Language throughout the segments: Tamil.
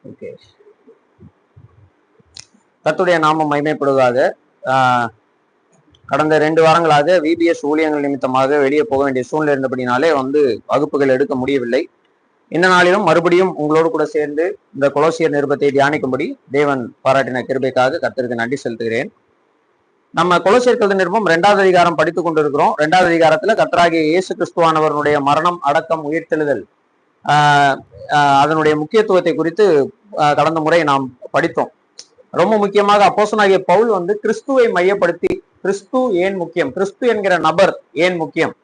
ஓகே, கர்த்தருடைய நாமம் மகிமைப்படுவதாக. கடந்த 2 வாரங்களாக VBS ஊழியங்கள் நிமித்தமாக வெளியே போக வேண்டிய சூழ்நிலை இருந்தபடினாலே வகுப்புகள் எடுக்க முடியவில்லை. இந்த நாளிலும் மறுபடியும் உங்களோடு கூட சேர்ந்து இந்த கொலோசியர் நிருபத்தை தியானிக்கும்படி தேவன் பாராட்டின கிருபைக்காக கர்த்தருக்கு நன்றி செலுத்துகிறேன். நம்ம கொலோசியர் கல்வி நிருபம் 2வது அதிகாரம் படித்துக் கொண்டிருக்கிறோம். 2வது அதிகாரத்துல கர்த்தராகிய இயேசு கிறிஸ்துவானவருடைய மரணம், அடக்கம், உயிர்த்தெழுதல் அதனுடைய முக்கியத்துவத்தை குறித்து கடந்த முறை நாம் படித்தோம். ரொம்ப முக்கியமாக அப்போஸ்தலனாகிய பவுல் கிறிஸ்துவை மையப்படுத்தி, கிறிஸ்து ஏன் முக்கியம், கிறிஸ்து என்கிற நபர் ஏன் முக்கியம்,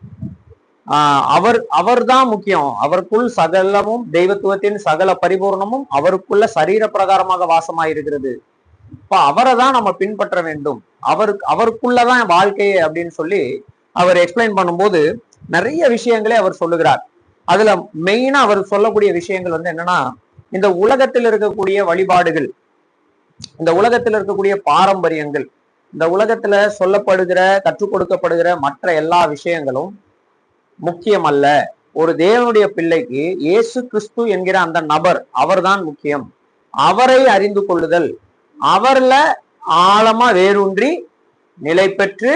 அவர்தான் முக்கியம், அவருக்குள் சகலமும் தெய்வத்துவத்தின் சகல பரிபூர்ணமும் அவருக்குள்ள சரீர பிரகாரமாக வாசமாயிருக்கிறது. இப்ப அவரை தான் நம்ம பின்பற்ற வேண்டும், அவருக்குள்ளதான் வாழ்க்கையே அப்படின்னு சொல்லி அவர் எக்ஸ்பிளைன் பண்ணும்போது நிறைய விஷயங்களே அவர் சொல்லுகிறார். அதுல மெயினா அவர் சொல்லக்கூடிய விஷயங்கள் என்னன்னா, இந்த உலகத்தில் இருக்கக்கூடிய வழிபாடுகள், இந்த உலகத்தில் இருக்கக்கூடிய பாரம்பரியங்கள், இந்த உலகத்துல சொல்லப்படுகிற கற்றுக் கொடுக்கப்படுகிற மற்ற எல்லா விஷயங்களும் முக்கியம் அல்ல. ஒரு தேவனுடைய பிள்ளைக்கு இயேசு கிறிஸ்து என்கிற அந்த நபர், அவர்தான் முக்கியம். அவரை அறிந்து கொள்ளுதல், அவர்ல ஆழமா வேரூன்றி நிலை பெற்று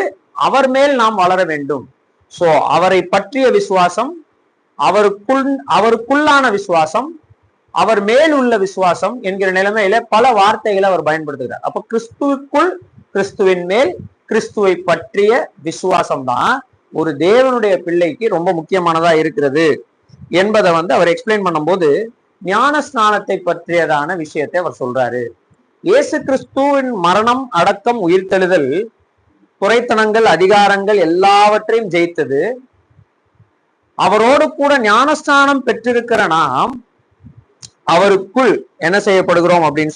அவர் மேல் நாம் வளர வேண்டும். சோ அவரை பற்றிய விசுவாசம், அவருக்குள்ளான விசுவாசம், அவர் மேல் உள்ள விசுவாசம் என்கிற நிலைமையில பல வார்த்தைகளை அவர் பயன்படுத்துகிறார். அப்ப கிறிஸ்துவுக்குள், கிறிஸ்துவின் மேல், கிறிஸ்துவை பற்றிய விசுவாசம் தான் ஒரு தேவனுடைய பிள்ளைக்கு ரொம்ப முக்கியமானதா இருக்கிறது என்பதை அவர் எக்ஸ்பிளைன் பண்ணும்போது ஞான ஸ்நானத்தை பற்றியதான விஷயத்தை அவர் சொல்றாரு. இயேசு கிறிஸ்துவின் மரணம், அடக்கம், உயிர்த்தெழுதல் துரைத்தனங்கள், அதிகாரங்கள் எல்லாவற்றையும் ஜெயித்தது. அவரோடு கூட ஞானஸ்நானம் பெற்றிருக்கிற நாம் அவருக்குள் என்ன செய்யப்படுகிறோம் அப்படின்னு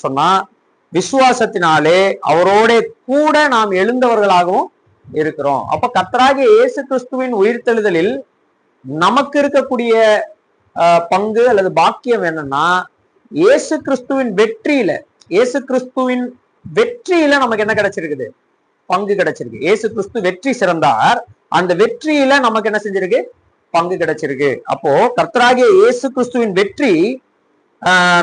சொன்னா, விசுவாசத்தினாலே அவரோட கூட நாம் எழுந்தவர்களாகவும் இருக்கிறோம். அப்ப கர்த்தராகிய இயேசு கிறிஸ்துவின் உயிர்த்தெழுதலில் நமக்கு இருக்கக்கூடிய பங்கு அல்லது பாக்கியம் என்னன்னா, இயேசு கிறிஸ்துவின் வெற்றியில நமக்கு என்ன கிடைச்சிருக்குது, பங்கு கிடைச்சிருக்கு. இயேசு கிறிஸ்து வெற்றி சிறந்தார், அந்த வெற்றியில நமக்கு என்ன செஞ்சிருக்கு, பங்கு கிடைச்சிருக்கு. அப்போ கர்த்தராகிய இயேசு கிறிஸ்துவின் வெற்றி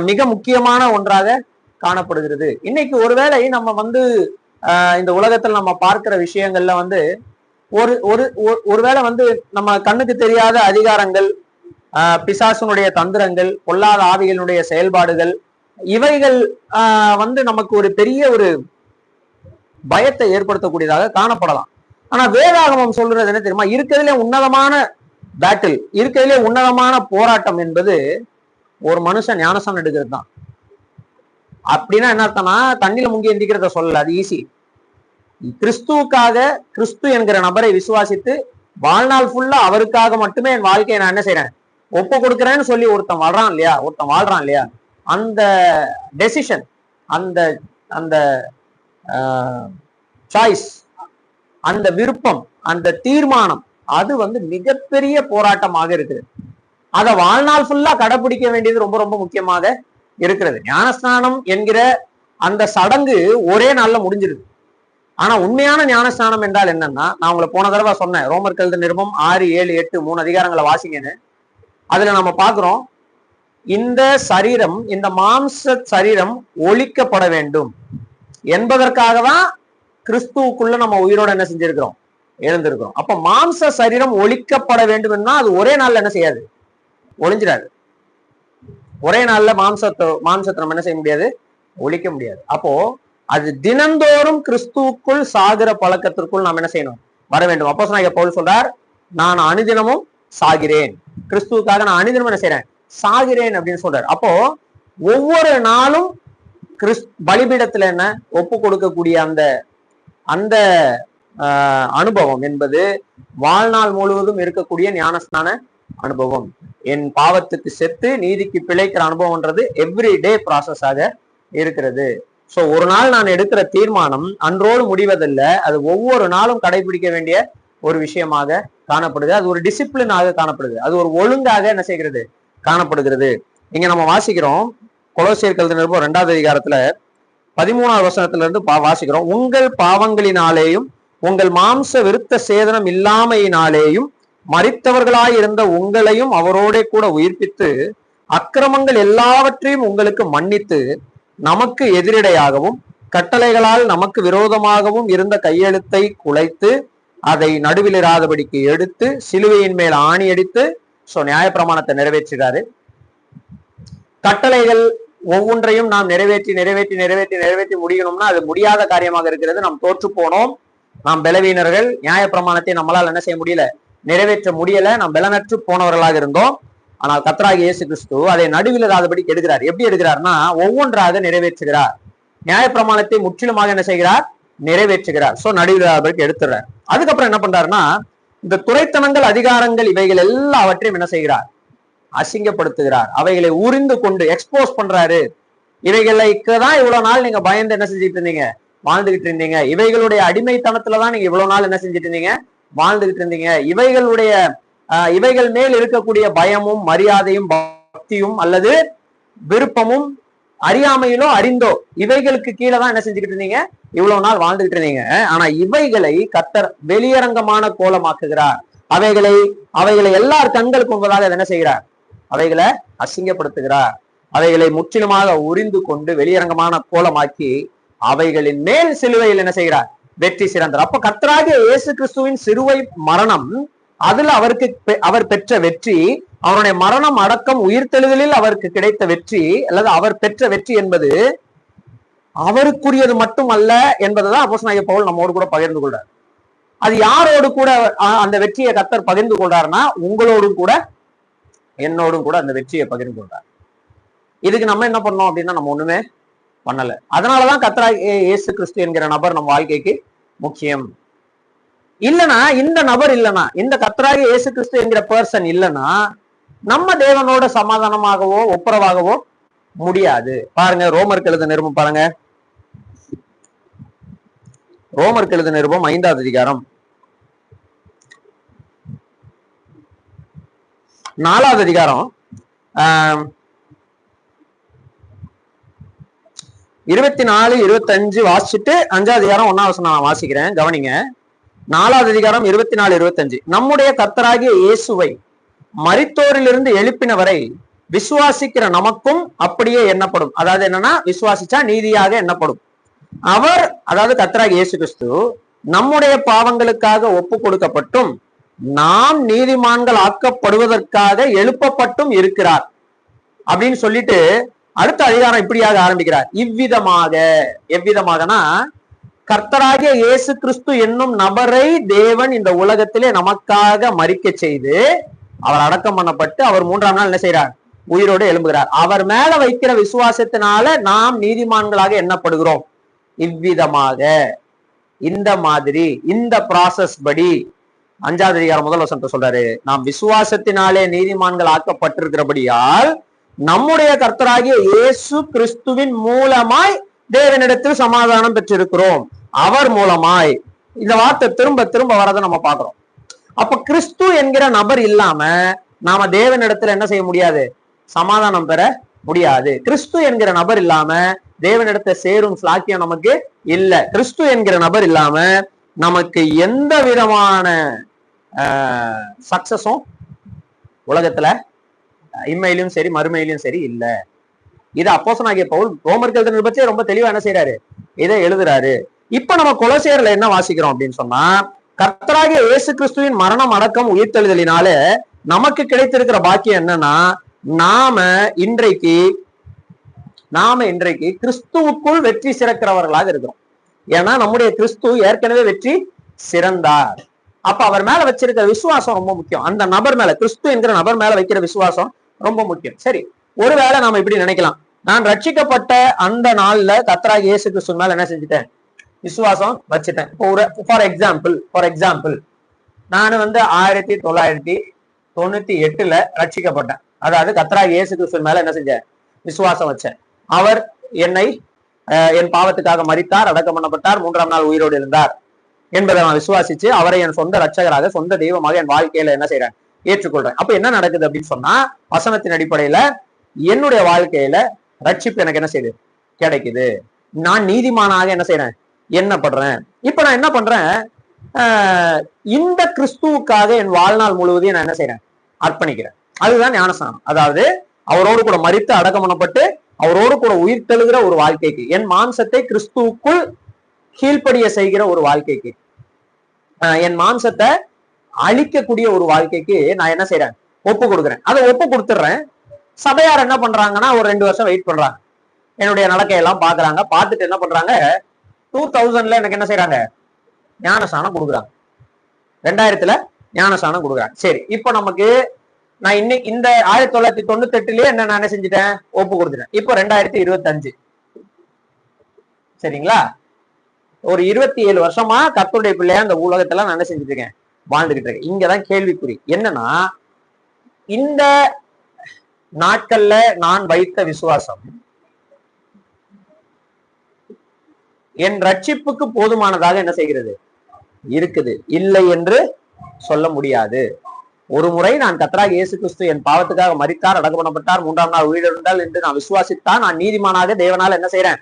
மிக முக்கியமான ஒன்றாக காணப்படுகிறது. இன்னைக்கு ஒருவேளை நம்ம இந்த உலகத்தில் நம்ம பார்க்கிற விஷயங்கள்ல ஒருவேளை நம்ம கண்ணுக்கு தெரியாத அதிகாரங்கள், பிசாசுனுடைய தந்திரங்கள், பொல்லாத ஆவிகளுடைய செயல்பாடுகள், இவைகள் நமக்கு ஒரு பெரிய ஒரு பயத்தை ஏற்படுத்தக்கூடியதாக காணப்படலாம். ஆனா வேதாகமம் சொல்றது என்ன தெரியுமா, இருக்கிறதுலே உன்னதமான பேட்டில், இருக்கிறதுலே உன்னதமான போராட்டம் என்பது ஒரு மனுஷன் ஞானஸ்நானம் எடுக்கிறது தான். அப்படின்னா என்ன அர்த்தம்னா, தண்ணியில முங்கி எந்திக்கிறத சொல்லல, அது ஈஸி. கிறிஸ்துவுக்காக, கிறிஸ்து என்கிற நபரை விசுவாசித்து வாழ்நாள் ஃபுல்லா அவருக்காக மட்டுமே என் வாழ்க்கையை நான் என்ன செய்யறேன், ஒப்பு கொடுக்குறேன்னு சொல்லி ஒருத்தன் வாழ்றான் இல்லையா, அந்த டெசிஷன், அந்த சாய்ஸ், அந்த விருப்பம், அந்த தீர்மானம், அது மிகப்பெரிய போராட்டமாக இருக்குது. அதை வாழ்நாள் ஃபுல்லா கடைபிடிக்க வேண்டியது ரொம்ப ரொம்ப முக்கியமாக இருக்கிறது. ஞானஸ்நானம் என்கிற அந்த சடங்கு ஒரே நாள்ல முடிஞ்சிருது. ஆனா உண்மையான ஞானஸ்நானம் என்றால் என்னன்னா, நான் உங்களை போன தடவை சொன்னேன், ரோமர் கல்வி நிருபம் 6, 7, 8 3 அதிகாரங்களை வாசிங்கன்னு. அதுல நம்ம பாக்குறோம், இந்த சரீரம், இந்த மாம்ச சரீரம் ஒழிக்கப்பட வேண்டும் என்பதற்காக தான் கிறிஸ்துவுக்குள்ள நம்ம உயிரோட என்ன செஞ்சிருக்கிறோம், எழுந்திருக்கிறோம். அப்ப மாம்ச சரீரம் ஒழிக்கப்பட வேண்டும்னா அது ஒரே நாள்ல என்ன செய்யாது, ஒழிஞ்சிடாது. ஒரே நாள்ல மாம்சத்தை நம்ம என்ன செய்ய முடியாது, ஒழிக்க முடியாது. அப்போ அது தினந்தோறும் கிறிஸ்துவுக்குள் சாகிற பழக்கத்திற்குள் நாம் என்ன செய்யணும், வர வேண்டும். அப்போஸ்தலனாகிய பவுல் சொல்றார், நான் அனுதினமும் சாகிறேன், கிறிஸ்துவுக்காக நான் அனுதினமும் என்ன செய்யறேன், சாகிறேன் அப்படின்னு சொல்றாரு. அப்போ ஒவ்வொரு நாளும் பலிபீடத்துல என்ன ஒப்பு கொடுக்கக்கூடிய அந்த அனுபவம் என்பது வாழ்நாள் முழுவதும் இருக்கக்கூடிய ஞானஸ்நான அனுபவம். என் பாவத்துக்கு செத்து நீதிக்கு பிழைக்கிற அனுபவம்ன்றது எவ்ரிடே ப்ராசஸாக இருக்கிறது. சோ ஒரு நாள் நான் எடுக்கிற தீர்மானம் அன்றோடு முடிவதில்லை, அது ஒவ்வொரு நாளும் கடைபிடிக்க வேண்டிய ஒரு விஷயமாக காணப்படுது. அது ஒரு டிசிப்ளினாக காணப்படுது, அது ஒரு ஒழுங்காக என்ன செய்கிறது, காணப்படுகிறது. இங்க நம்ம வாசிக்கிறோம், கொலோசியர் கல்வி நிருபம் 2வது அதிகாரத்துல 13வது வசனத்துல இருந்து வாசிக்கிறோம், உங்கள் பாவங்களினாலேயும் உங்கள் மாம்ச விருத்த சேதனம் இல்லாமையினாலேயும் மரித்தவர்களாயிருந்த உங்களையும் அவரோட கூட உயிர்ப்பித்து அக்கிரமங்கள் எல்லாவற்றையும் உங்களுக்கு மன்னித்து நமக்கு எதிரிடையாகவும் கட்டளைகளால் நமக்கு விரோதமாகவும் இருந்த கையெழுத்தை குலைத்து அதை நடுவில் இராதபடிக்கு எடுத்து சிலுவையின் மேல் ஆணி அடித்து நியாயப்பிரமாணத்தை நிறைவேற்றுகிறாரு. கட்டளைகள் ஒவ்வொன்றையும் நாம் நிறைவேற்றி நிறைவேற்றி நிறைவேற்றி நிறைவேற்றி முடியணும்னா அது முடியாத காரியமாக இருக்கிறது. நாம் தோற்று போனோம், நாம் பலவீனர்கள், நியாயப்பிரமாணத்தை நம்மளால் என்ன செய்ய முடியல, நிறைவேற்ற முடியல, நாம் பலனற்று போனவர்களாக இருந்தோம். ஆனால் கர்த்தராகிய இயேசு கிறிஸ்து அதை நடுவில் இராதபடி எடுக்கிறார். எப்படி எடுக்கிறார்னா ஒவ்வொன்றாக நிறைவேற்றுகிறார். நியாயப்பிரமாணத்தை முற்றிலுமாக என்ன செய்கிறார், நிறைவேற்றுகிறார். நடுவில் இராதபடி எடுத்துறார். அதுக்கப்புறம் என்ன பண்றாருன்னா இந்த துரைத்தனங்கள் அதிகாரங்கள் இவைகள் எல்லாவற்றையும் என்ன செய்கிறார், அசிங்கப்படுத்துகிறார். அவைகளை உரிந்து கொண்டு எக்ஸ்போஸ் பண்றாரு. இவைகளுக்கு தான் இவ்வளவு நாள் நீங்க பயந்து என்ன செஞ்சுட்டு இருந்தீங்க, வாழ்ந்துகிட்டு இருந்தீங்க. இவைகளுடைய அடிமைத்தனத்துலதான் நீங்க இவ்வளவு நாள் என்ன செஞ்சுட்டு இருந்தீங்க, வாழ்ந்துகிட்டு இருந்தீங்க. இவைகள் மேல் இருக்கக்கூடிய பயமும் மரியாதையும் பக்தியும் அல்லது விருப்பமும் அறியாமையிலோ அறிந்தோ இவைகளுக்கு கீழே தான் என்ன செஞ்சுக்கிட்டு இருந்தீங்க, இவ்வளவு நாள் வாழ்ந்துகிட்டு இருந்தீங்க. ஆனா இவைகளை கர்த்தர் வெளியரங்கமான கோலமாக்குகிறார். அவைகளை எல்லார் கண்களுக்கு முன்பதாக என்ன செய்கிறார், அவைகளை அசிங்கப்படுத்துகிறார். அவைகளை முற்றிலுமாக உரிந்து கொண்டு வெளியரங்கமான கோலமாக்கி அவைகளின் மேல் சிலுவையில் என்ன செய்கிறார், வெற்றி சிறந்தார். அப்ப கர்த்தராகிய இயேசு கிறிஸ்துவின் சிலுவை மரணம், அதுல அவர் பெற்ற வெற்றி, அவருடைய மரணம் அடக்கம் உயிர்த்தெழுதலில் அவருக்கு கிடைத்த வெற்றி அல்லது அவர் பெற்ற வெற்றி என்பது அவருக்குரியது மட்டும் அல்ல என்பதுதான் அப்போஸ்தலனாகிய பவுல் நம்மோடு கூட பகிர்ந்து கொள்றார். அது யாரோடு கூட அந்த வெற்றியை கர்த்தர் பகிர்ந்து கொள்றாருன்னா உங்களோடும் கூட என்னோடும் கூட அந்த வெற்றியை பகிர்ந்து கொள்றார். இதுக்கு நம்ம என்ன பண்ணோம் அப்படின்னா நம்ம ஒண்ணுமே பண்ணல. அதனாலதான் கர்த்தராகிய இயேசு கிறிஸ்து என்கிற நபர் நம்ம வாழ்க்கைக்கு முக்கியம். இல்லைன்னா இந்த நபர் இல்லைன்னா, இந்த கர்த்தராகிய இயேசு கிறிஸ்து என்கிற பர்சன் இல்லைன்னா நம்ம தேவனோட சமாதானமாகவோ ஒப்புரவாகவோ முடியாது. பாருங்க ரோமருக்கு எழுதின நிருபம் பாருங்க, ரோமருக்கு எழுதின நிருபம் 5வது அதிகாரம் 4வது அதிகாரம் 24, 25 வாசிச்சுட்டு 5வது அதிகாரம் 1வது வசனம் நான் வாசிக்கிறேன், கவனிங்க. 4வது அதிகாரம் 24, 25. நம்முடைய கர்த்தராகிய இயேசுவை மரித்தோரிலிருந்து எழுப்பினவரை விசுவாசிக்கிற நமக்கும் அப்படியே எண்ணப்படும். அதாவது என்னன்னா விசுவாசிச்சா நீதியாக எண்ணப்படும். அவர், அதாவது கர்த்தராகிய இயேசு கிறிஸ்து நம்முடைய பாவங்களுக்காக ஒப்பு கொடுக்கப்பட்டும் நாம் நீதிமான்கள் ஆக்கப்படுவதற்காக எழுப்பப்பட்டும் இருக்கிறார் அப்படின்னு சொல்லிட்டு அடுத்த அதிகாரம் இப்படியாக ஆரம்பிக்கிறார். எவ்விதமாகனா கர்த்தராகிய இயேசு கிறிஸ்து என்னும் நபரை தேவன் இந்த உலகத்திலே நமக்காக மரிக்க செய்து அவர் அடக்கம் பண்ணப்பட்டு அவர் 3ஆம் நாள் என்ன செய்யறார், உயிரோடு எழும்புகிறார். அவர் மேல வைக்கிற விசுவாசத்தினால நாம் நீதிமான்களாக எண்ணப்படுகிறோம். இவ்விதமாக, இந்த மாதிரி, இந்த ப்ராசஸ் படி 5வது அதிகாரம் 1 வசனத்தை சொல்றாரு, நாம் விசுவாசத்தினாலே நீதிமான்கள் ஆக்கப்பட்டிருக்கிறபடியால் நம்முடைய கர்த்தராகிய இயேசு கிறிஸ்துவின் மூலமாய் தேவனிடத்தில் சமாதானம் பெற்றிருக்கிறோம். அவர் மூலமாய். இந்த வார்த்தை திரும்ப திரும்ப வரதை நம்ம பாக்குறோம். அப்ப கிறிஸ்து என்கிற நபர் இல்லாம நாம தேவனிடத்துல என்ன செய்ய முடியாது, சமாதானம் பெற முடியாது. கிறிஸ்து என்கிற நபர் இல்லாம தேவனிடத்தை சேரும் சாக்கியம் நமக்கு இல்ல. கிறிஸ்து என்கிற நபர் இல்லாம நமக்கு எந்த விதமான சக்சஸும் உலகத்துல இம்மையிலும் சரி மறுமையிலும் சரி இல்ல. இது அப்போஸ்தலனாகிய பவுல் ரோமருக்கு எழுதின நிருபத்திலே ரொம்ப தெளிவா என்ன செய்யறாரு, இதை எழுதுறாரு. இப்ப நம்ம கொலோசியர்ல என்ன வாசிக்கிறோம் அப்படின்னு சொன்னா, கர்த்தராகிய இயேசு கிறிஸ்துவின் மரணம் அடக்கம் உயிர்த்தெழுதலினால நமக்கு கிடைத்திருக்கிற பாக்கியம் என்னன்னா, நாம இன்றைக்கு கிறிஸ்துவுக்குள் வெற்றி சிறக்கிறவர்களாக இருக்கிறோம். ஏன்னா நம்முடைய கிறிஸ்து ஏற்கனவே வெற்றி சிறந்தார். அப்ப அவர் மேல வச்சிருக்கிற விசுவாசம் ரொம்ப முக்கியம். அந்த நபர் மேல, கிறிஸ்து என்கிற நபர் மேல வைக்கிற விசுவாசம் ரொம்ப முக்கியம். சரி, ஒருவேளை நாம இப்படி நினைக்கலாம், நான் ரட்சிக்கப்பட்ட அந்த நாள்ல கர்த்தராகிய இயேசு கிறிஸ்து மேல என்ன செஞ்சுட்டேன், விசுவாசம் வச்சுட்டேன். ஃபார் எக்ஸாம்பிள் நான் 1998 ரட்சிக்கப்பட்டேன். அதாவது கர்த்தராகிய இயேசு கிறிஸ்து மேல என்ன செஞ்சேன், விசுவாசம் வச்சேன். அவர் என்னை என் பாவத்துக்காக மரித்தார், அடக்கம் பண்ணப்பட்டார், 3ஆம் நாள் உயிரோடு இருந்தார் என்பதை நான் விசுவாசிச்சு அவரை என் சொந்த ரட்சகராக, சொந்த தெய்வமாக என் வாழ்க்கையில என்ன செய்யறேன், ஏற்றுக்கொள்றேன். அப்ப என்ன நடக்குது அப்படின்னு சொன்னா, வசனத்தின் அடிப்படையில என்னுடைய வாழ்க்கையில ரட்சிப்பு எனக்கு என்ன செய்யுது, கிடைக்குது. நான் நீதிமானாக என்ன செய்யறேன், எண்ணப்படுறேன். இப்ப நான் என்ன பண்றேன், இந்த கிறிஸ்துவுக்காக என் வாழ்நாள் முழுவதையும் நான் என்ன செய்யறேன், அர்ப்பணிக்கிறேன். அதுதான் ஞானஸ்நானம். அதாவது அவரோடு கூட மரித்து அடக்கம் பண்ணப்பட்டு அவரோடு கூட உயிர் தெழுகிற ஒரு வாழ்க்கைக்கு, என் மாம்சத்தை கிறிஸ்துவுக்குள் கீழ்ப்படிய செய்கிற ஒரு வாழ்க்கைக்கு, என் மாம்சத்தை அழிக்கக்கூடிய ஒரு வாழ்க்கைக்கு நான் என்ன செய்யறேன், ஒப்பு கொடுக்குறேன். அதை ஒப்பு கொடுத்துடுறேன். சபையார் என்ன பண்றாங்கன்னா ஒரு 2 வருஷம் வெயிட் பண்றாங்க, என்னுடைய நடக்கையெல்லாம் பாக்குறாங்க. பார்த்துட்டு என்ன பண்றாங்க, 2000 எனக்கு என்ன செய்யறாங்க, ஞானஸ்நானம் கொடுக்குறாங்க. 2000 ஞானஸ்நானம் கொடுக்குறாங்க. சரி, இப்ப நமக்கு நான் இன்னைக்கு இந்த 1998 என்ன நான் செஞ்சுட்டேன், ஒப்பு கொடுத்துட்டேன். இப்போ 2025, சரிங்களா? ஒரு 27 வருஷமா கர்த்தருடைய பிள்ளையா அந்த உலகத்துல நான் என்ன செஞ்சுட்டு இருக்கேன், வாழ்ந்துகிட்டு இருக்கேன். இங்கதான் கேள்விக்குறி என்னன்னா, இந்த நாட்கள்ல நான் வைத்த விசுவாசம் என் ரட்சிப்புக்கு போதுமானதாக என்ன செய்கிறது இருக்குது, இல்லை என்று சொல்ல முடியாது. ஒரு முறை நான் கர்த்தராகிய இயேசு கிறிஸ்து என் பாவத்துக்காக மரித்தார், அடக்கம் பண்ணப்பட்டார், 3ஆம் நாள் உயிரிழந்தார் என்று நான் விசுவாசித்தான் நான் நீதிமானாக தேவனால என்ன செய்யறேன்,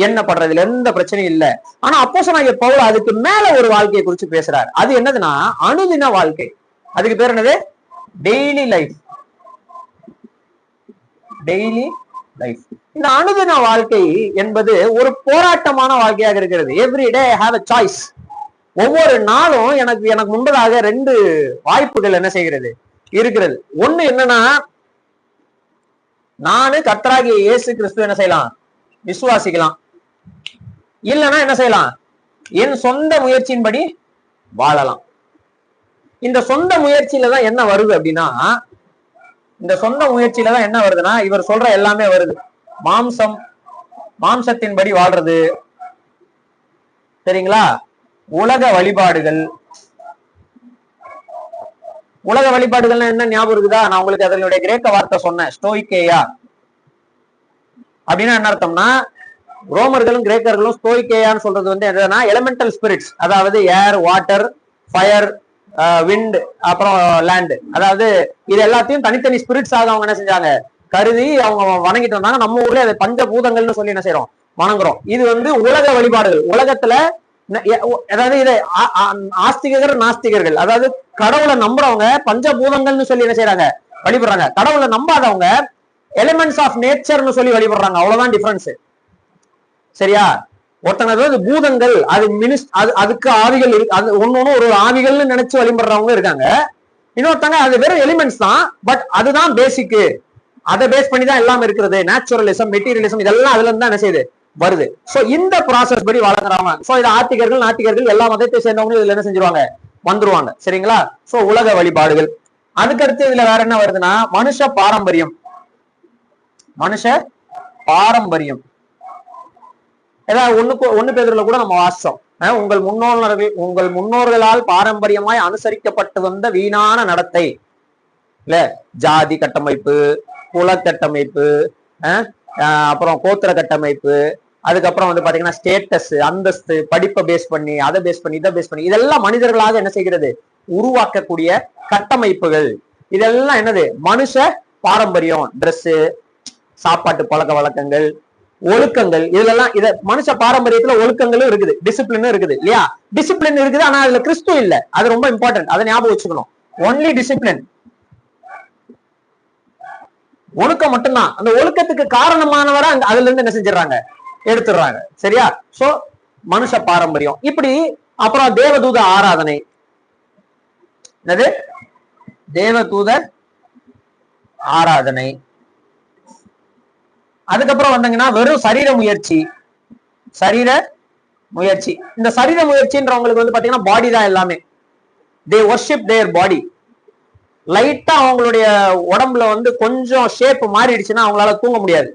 எண்ணப்படுறதுல எந்த பிரச்சனையும் இல்லை. ஆனா அப்போஸ்தலனாகிய பவுல் அதுக்கு மேல ஒரு வாழ்க்கையை குறிச்சு பேசுறாரு. அது என்னதுன்னா அனுதின வாழ்க்கை. அதுக்கு பேர் என்னது, டெய்லி லைஃப். Daily life. இந்த அனுதின வாழ்க்கை என்பது ஒரு போராட்டமான வாழ்க்கையாக இருக்கிறது. Every day I have a choice. ஒவ்வொரு நாளும் எனக்கு முன்பதாக 2 வாய்ப்புகள் என்ன செய்கிறது இருக்கிறது. ஒண்ணு என்னன்னா, நானு கர்த்தராகிய இயேசு கிறிஸ்து என்ன செய்யலாம், விசுவாசிக்கலாம். இல்லைன்னா என்ன செய்யலாம், என் சொந்த முயற்சியின்படி வாழலாம். இந்த சொந்த முயற்சியில தான் என்ன வருது அப்படின்னா, இந்த சொந்த முயற்சியில தான் என்ன வருதுன்னா, இவர் சொல்ற எல்லாமே வருது. மாம்சத்தின்படி வாழ்றது, சரிங்களா? உலக வழிபாடுகள். உலக வழிபாடுகள்னா என்ன ஞாபகம் இருக்குதா? நான் உங்களுக்கு அதனுடைய கிரேக்க வார்த்தை சொன்னேன், ஸ்டோய்கேயா. அப்படின்னா என்ன அர்த்தம்னா, ரோமர்களும் கிரேக்கர்களும் ஸ்டோய்கேயான்னு சொல்றது வந்து என்னன்னா எலிமெண்டல் ஸ்பிரிட்ஸ், அதாவது ஏர், வாட்டர், ஃபயர், விண்ட், அப்புறம் லேண்ட். அதாவது இது எல்லாத்தையும் தனித்தனி ஸ்பிரிட்ஸ் ஆக அவங்க என்ன செஞ்சாங்க, கருதி அவங்க வணங்கிட்டு வந்தாங்க. நம்ம ஊர்ல அதை பஞ்சபூதங்கள்னு சொல்லி என்ன செய்யறோம், வணங்குறோம். இது வந்து உலக வழிபாடுகள். உலகத்துல அதாவது இதை ஆஸ்திகர் நாஸ்திகர்கள், அதாவது கடவுளை நம்புறவங்க பஞ்சபூதங்கள்னு சொல்லி என்ன செய்யறாங்க, வழிபடுறாங்க. கடவுளை நம்பாதவங்க எலிமெண்ட்ஸ் ஆஃப் நேச்சர்னு சொல்லி வழிபடுறாங்க. அவ்வளவுதான் டிஃபரன்ஸ், சரியா? ஒருத்தங்க பூதங்கள், அது அதுக்கு ஆவிகள் இருக்கு, அது ஒன்னொன்னு ஒரு ஆவிகள்னு நினைச்சு வழிபடுறவங்க இருக்காங்க. இன்னொருத்தங்க அது வெறும் எலிமெண்ட்ஸ் தான், பட் அதுதான் பேசிக், அதை பேஸ் பண்ணி தான் எல்லாம் இருக்கிறது. நேச்சுரலிசம், மெட்டீரியலிசம், இதெல்லாம் அதுல இருந்து தான் என்ன செய்யுது, வருது. சோ இந்த ப்ராசஸ் படி வழங்குறாங்க. சோ இது ஆத்திகர்கள் நாத்திகர்கள் எல்லா மதத்தை சேர்ந்தவங்க இதுல என்ன செஞ்சிருவாங்க, வந்துருவாங்க, சரிங்களா? சோ உலக வழிபாடுகள். அதுக்கடுத்து இதுல வேற என்ன வருதுன்னா, மனுஷ பாரம்பரியம். மனுஷ பாரம்பரியம் ஏதாவது ஒண்ணு பேதுல கூட நம்ம வாசிச்சோம், உங்கள் முன்னோர்களால் பாரம்பரியமாய் அனுசரிக்கப்பட்டு வந்த வீணான நடத்தை, இல்ல ஜாதி கட்டமைப்பு, குல கட்டமைப்பு, அப்புறம் கோத்திர கட்டமைப்பு, அதுக்கப்புறம் வந்து பாத்தீங்கன்னா ஸ்டேட்டஸ், அந்தஸ்து, படிப்பை பேஸ் பண்ணி, அதை பேஸ் பண்ணி, இதை பேஸ் பண்ணி, இதெல்லாம் மனிதர்களாக என்ன செய்கிறது, உருவாக்கக்கூடிய கட்டமைப்புகள். இதெல்லாம் என்னது, மனுஷ பாரம்பரியம். ட்ரெஸ், சாப்பாட்டு பழக்க வழக்கங்கள், ஒழுக்கங்கள், இதுல மனுஷ பாரம்பரியத்துல ஒழுக்கங்களும் இருக்குது, டிசிப்ளினும் இருக்குது, இல்லையா? டிசிப்ளின் இருக்குது, ஆனா அதுல கிறிஸ்து இல்ல. அது ரொம்ப இம்பார்ட்டன்ட், அதை ஞாபகம் வச்சுக்கணும். ஒன்லி டிசிப்ளின், ஒழுக்கம் மட்டும்தான். அந்த ஒழுக்கத்துக்கு காரணமானவரை அதுல இருந்து என்ன செஞ்சிடறாங்க, எடுத்துடுறாங்க, சரியா? சோ மனுஷ பாரம்பரியம் இப்படி. அப்புறம் தேவதூத ஆராதனை. என்னது, தேவதூத ஆராதனை. அதுக்கப்புறம் வந்தீங்கன்னா வெறும் சரீர முயற்சி. இந்த சரீர முயற்சின்றவங்களுக்கு வந்து பாத்தீங்கன்னா பாடி தான் எல்லாமே. they worship their body. லைட்டா அவங்களுடைய உடம்புல வந்து கொஞ்சம் ஷேப் மாறிடுச்சுன்னா அவங்களால தூங்க முடியாது.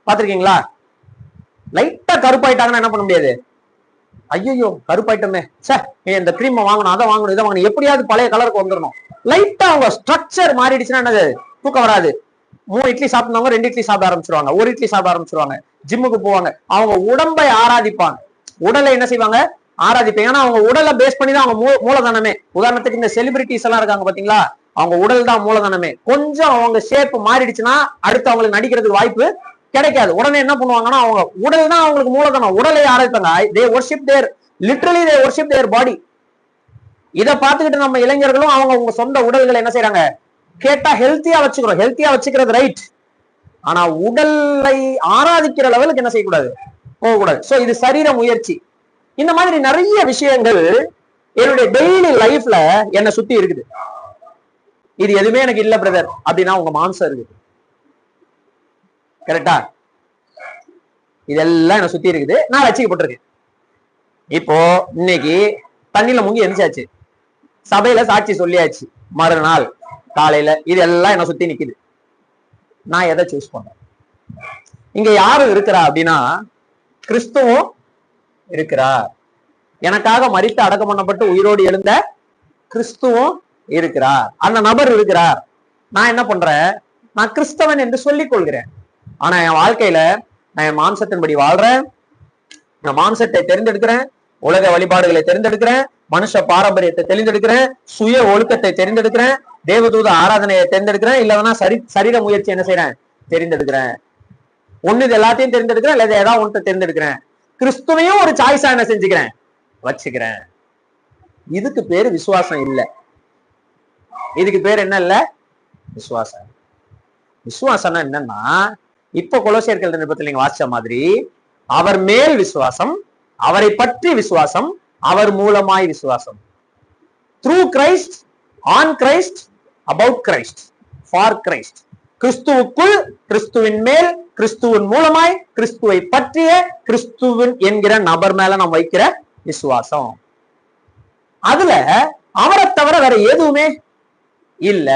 பாத்திருக்கீங்களா? லைட்டா கருப்பாயிட்டாங்கன்னா என்ன பண்ண முடியாது, ஐயோ கருப்பாயிட்டோமே, இந்த கிரீம் வாங்கணும், அதை வாங்கணும், இதை வாங்கணும், எப்படியாவது பழைய கலருக்கு வந்துடணும். லைட்டா அவங்க ஸ்ட்ரக்சர் மாறிடுச்சுன்னா என்னது, தூக்கம் வராது. 3 இட்லி சாப்பிட்டவங்க 2 இட்லி சாப்பிட ஆரம்பிச்சிருவாங்க, 1 இட்லி சாப்பிட ஆரம்பிச்சிருவாங்க. ஜிம்முக்கு போவாங்க, அவங்க உடம்பை ஆராதிப்பாங்க, உடலை என்ன செய்வாங்க, ஆராதிப்பாங்க. ஏன்னா அவங்க உடலை பேஸ் பண்ணி தான் அவங்க மூலதனமே. உதாரணத்துக்கு இந்த செலிபிரிட்டிஸ் எல்லாம் இருக்காங்க பாத்தீங்களா, அவங்க உடல் தான் மூலதனமே. கொஞ்சம் அவங்க ஷேப் மாறிடுச்சுன்னா அடுத்து அவங்களுக்கு நடிக்கிறதுக்கு வாய்ப்பு கிடைக்காது. உடனே என்ன பண்ணுவாங்கன்னா, அவங்க உடல் தான் அவங்களுக்கு மூலதனம், உடலை ஆராதிப்பாங்க. Literally they worship their body. இதை பார்த்துக்கிட்டு நம்ம இளைஞர்களும் அவங்க சொந்த உடல்களை என்ன செய்யறாங்க, கேட்டா ஹெல்த்தியா வச்சுக்கிறோம், ஹெல்த்தியா வச்சுக்கிறது ரைட். ஆனா உடலை ஆராதிக்கிற லெவலுக்கு என்ன செய்யக்கூடாது, போகக்கூடாது. சோ இது சரீர முயற்சி. இந்த மாதிரி நிறைய விஷயங்கள் என்னுடைய டெய்லி லைஃப்ல என்னை சுத்தி இருக்குது. இது எதுவுமே எனக்கு இல்ல பிரதர் அப்படின்னா உங்க மாம்சம் இருக்குது. கரெக்டா? இதெல்லாம் என்ன சுத்தி இருக்குது, நான் ரட்சிக்கப்பட்டிருக்கேன். இப்போ இன்னைக்கு தண்ணியில முங்கி எந்திரிச்சாச்சு, சபையில சாட்சி சொல்லியாச்சு, மறுநாள் காலையில இதெல்லாம் என்ன சுத்தி நிக்குது. நான் எதை சூஸ் பண்றேன்? இங்க யாரும் இருக்கிறா அப்படின்னா கிறிஸ்துவும் இருக்கிறார். எனக்காக மரித்து அடக்கம் பண்ணப்பட்டு உயிரோடு எழுந்த கிறிஸ்துவும் இருக்கிறார். அந்த நபர் இருக்கிறார். நான் என்ன பண்றேன்? நான் கிறிஸ்தவன் என்று சொல்லிக் கொள்கிறேன். ஆனா என் வாழ்க்கையில நான் என் மாம்சத்தின்படி வாழ்றேன். நான் மாம்சத்தை தெரிந்தெடுக்கிறேன், உலக வழிபாடுகளை தெரிந்தெடுக்கிறேன், மனுஷ பாரம்பரியத்தை தெரிந்தெடுக்கிறேன், சுய ஒழுக்கத்தை தெரிந்தெடுக்கிறேன், தேவதூத ஆராதனையை தெரிந்தெடுக்கிறேன், இல்லைன்னா சரீர முயற்சி என்ன செய்யறேன், தெரிந்தெடுக்கிறேன். ஒண்ணு இது எல்லாத்தையும் தெரிந்தெடுக்கிறேன், இல்ல ஏதாவது ஒன்று தெரிந்தெடுக்கிறேன். கிறிஸ்துவையும் ஒரு சாய்ஸா என்ன செஞ்சுக்கிறேன், வச்சுக்கிறேன். இதுக்கு பேரு விசுவாசம் இல்ல. இதுக்கு பேர் என்ன இல்ல? விசுவாசம். விசுவாசம்னா என்னன்னா, இப்ப கொலோசியர்கள் நிருபத்தில் நீங்க வாசிச்ச மாதிரி அவர் மேல் விசுவாசம், அவரை பற்றி விசுவாசம், அவர் மூலமாய் விசுவாசம். Through Christ, on Christ, about Christ, for Christ. கிறிஸ்துவுக்குள், கிறிஸ்துவின் மேல், கிறிஸ்துவின் மூலமாய், கிறிஸ்துவை பற்றிய, கிறிஸ்துவின் என்கிற நபர் மேல நாம் வைக்கிற விசுவாசம். அதுல அவரை தவிர வேற எதுவுமே இல்ல.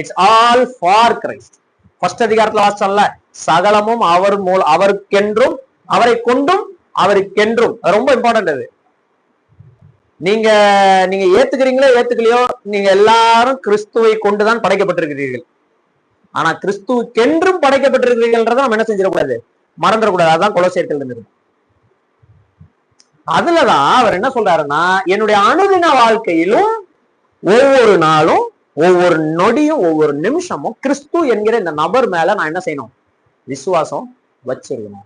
It's all for Christ. First அதிகாரத்துல வாசிச்சோம்ல, சகலமும் அவர் அவருக்கென்றும், அவரை கொண்டும், அவருக்கென்றும். ரொம்ப இம்பார்ட்டன்ட் அது. நீங்க நீங்க ஏத்துக்கிறீங்களோ ஏத்துக்கலையோ, நீங்க எல்லாரும் கிறிஸ்துவை கொண்டுதான் படைக்கப்பட்டிருக்கிறீர்கள். ஆனா கிறிஸ்துவுக்கென்றும் படைக்கப்பட்டிருக்கிறீர்கள்ன்றத நம்ம என்ன செஞ்சிடக்கூடாது, மறந்துடக்கூடாது. அதுதான் கொலோசியர்கள் நிருபம். அதுலதான் அவர் என்ன சொல்றாருன்னா, என்னுடைய அனுதின வாழ்க்கையிலும் ஒவ்வொரு நாளும், ஒவ்வொரு நொடியும், ஒவ்வொரு நிமிஷமும் கிறிஸ்து என்கிற இந்த நபர் மேல நான் என்ன செய்யணும், விசுவாசம் வச்சிருக்கணும்.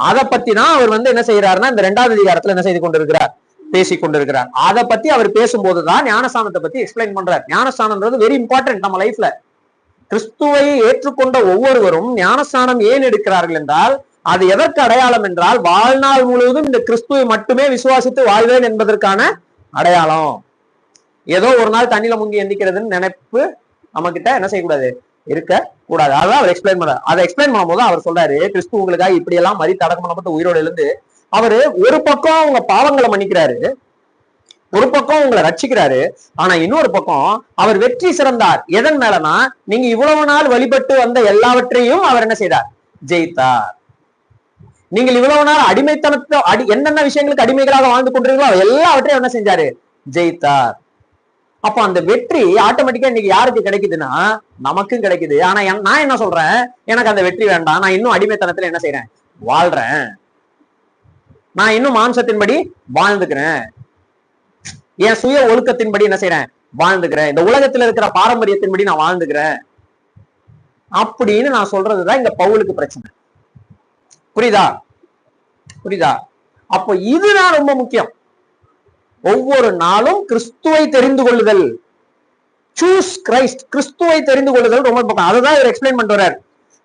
அதை பத்தி தான் அவர் என்ன செய்யறாருன்னா, இந்த 2வது அதிகாரத்துல என்ன செய்து கொண்டிருக்கிறார், பேசிக் கொண்டிருக்கிறார். அதை பத்தி அவர் பேசும்போதுதான் ஞானஸ்தானத்தை பத்தி எக்ஸ்பிளைன் பண்றார். ஞானஸ்தானம்ன்றது வெரி இம்பார்ட்டன்ட் நம்ம லைஃப்ல. கிறிஸ்துவை ஏற்றுக்கொண்ட ஒவ்வொருவரும் ஞானஸ்தானம் ஏன் எடுக்கிறார்கள் என்றால், அது எதற்கு அடையாளம் என்றால், வாழ்நாள் முழுவதும் இந்த கிறிஸ்துவை மட்டுமே விசுவாசித்து வாழ்வேன் என்பதற்கான அடையாளம். ஏதோ ஒரு நாள் தண்ணியில முங்கி எந்திக்கிறதுன்னு நினைப்பு நம்ம கிட்ட என்ன செய்யக்கூடாது, இருக்க கூடாது. அதான் அவர் எக்ஸ்பிளைன் பண்றாரு. அதை எக்ஸ்பிளைன் பண்ணும்போது அவர் சொல்றாரு, கிறிஸ்து உங்களுக்காக இப்படி எல்லாம் மரித்து அடக்கம் பண்ணப்பட்ட உயிரோடு எழுந்து அவரு ஒரு பக்கம் உங்க பாவங்களை மன்னிக்கிறாரு, ஒரு பக்கம் உங்களை ரட்சிக்கிறாரு. ஆனா இன்னொரு பக்கம் அவர் வெற்றி சிறந்தார். எதன் மேலனா, நீங்க இவ்வளவு நாள் வழிபட்டு வந்த எல்லாவற்றையும் அவர் என்ன செய்தார், ஜெயித்தார். நீங்கள் இவ்வளவு நாள் அடிமைத்தனத்தை என்னென்ன விஷயங்களுக்கு அடிமைகளாக வாழ்ந்து கொண்டிருக்கீங்களோ எல்லாவற்றையும் என்ன செஞ்சாரு, ஜெயித்தார். அப்ப அந்த வெற்றி ஆட்டோமேட்டிக்கா இன்னைக்கு யாருக்கு கிடைக்குதுன்னா, நமக்கும் கிடைக்குது. ஆனா நான் என்ன சொல்றேன், எனக்கு அந்த வெற்றி வேண்டாம், நான் இன்னும் அடிமைத்தனத்துல என்ன செய்யறேன், வாழ்றேன். நான் இன்னும் மாம்சத்தின்படி வாழ்ந்துக்கிறேன், என் சுய ஒழுக்கத்தின்படி என்ன செய்யறேன், வாழ்ந்துக்கிறேன், இந்த உலகத்துல இருக்கிற பாரம்பரியத்தின்படி நான் வாழ்ந்துக்கிறேன் அப்படின்னு நான் சொல்றதுதான் இங்க பவுலுக்கு பிரச்சனை. புரியுதா? புரியுதா? அப்போ இதுதான் ரொம்ப முக்கியம். ஒவ்வொரு நாளும் கிறிஸ்துவை தெரிந்து கொள்ளுதல், சூஸ் கிரைஸ்ட், கிறிஸ்துவை தெரிந்து கொள்ளுதல் ரொம்ப முக்கியம். அதுதான் இவர் எக்ஸ்பிளைன் பண்ணிட்டு வர்றார்.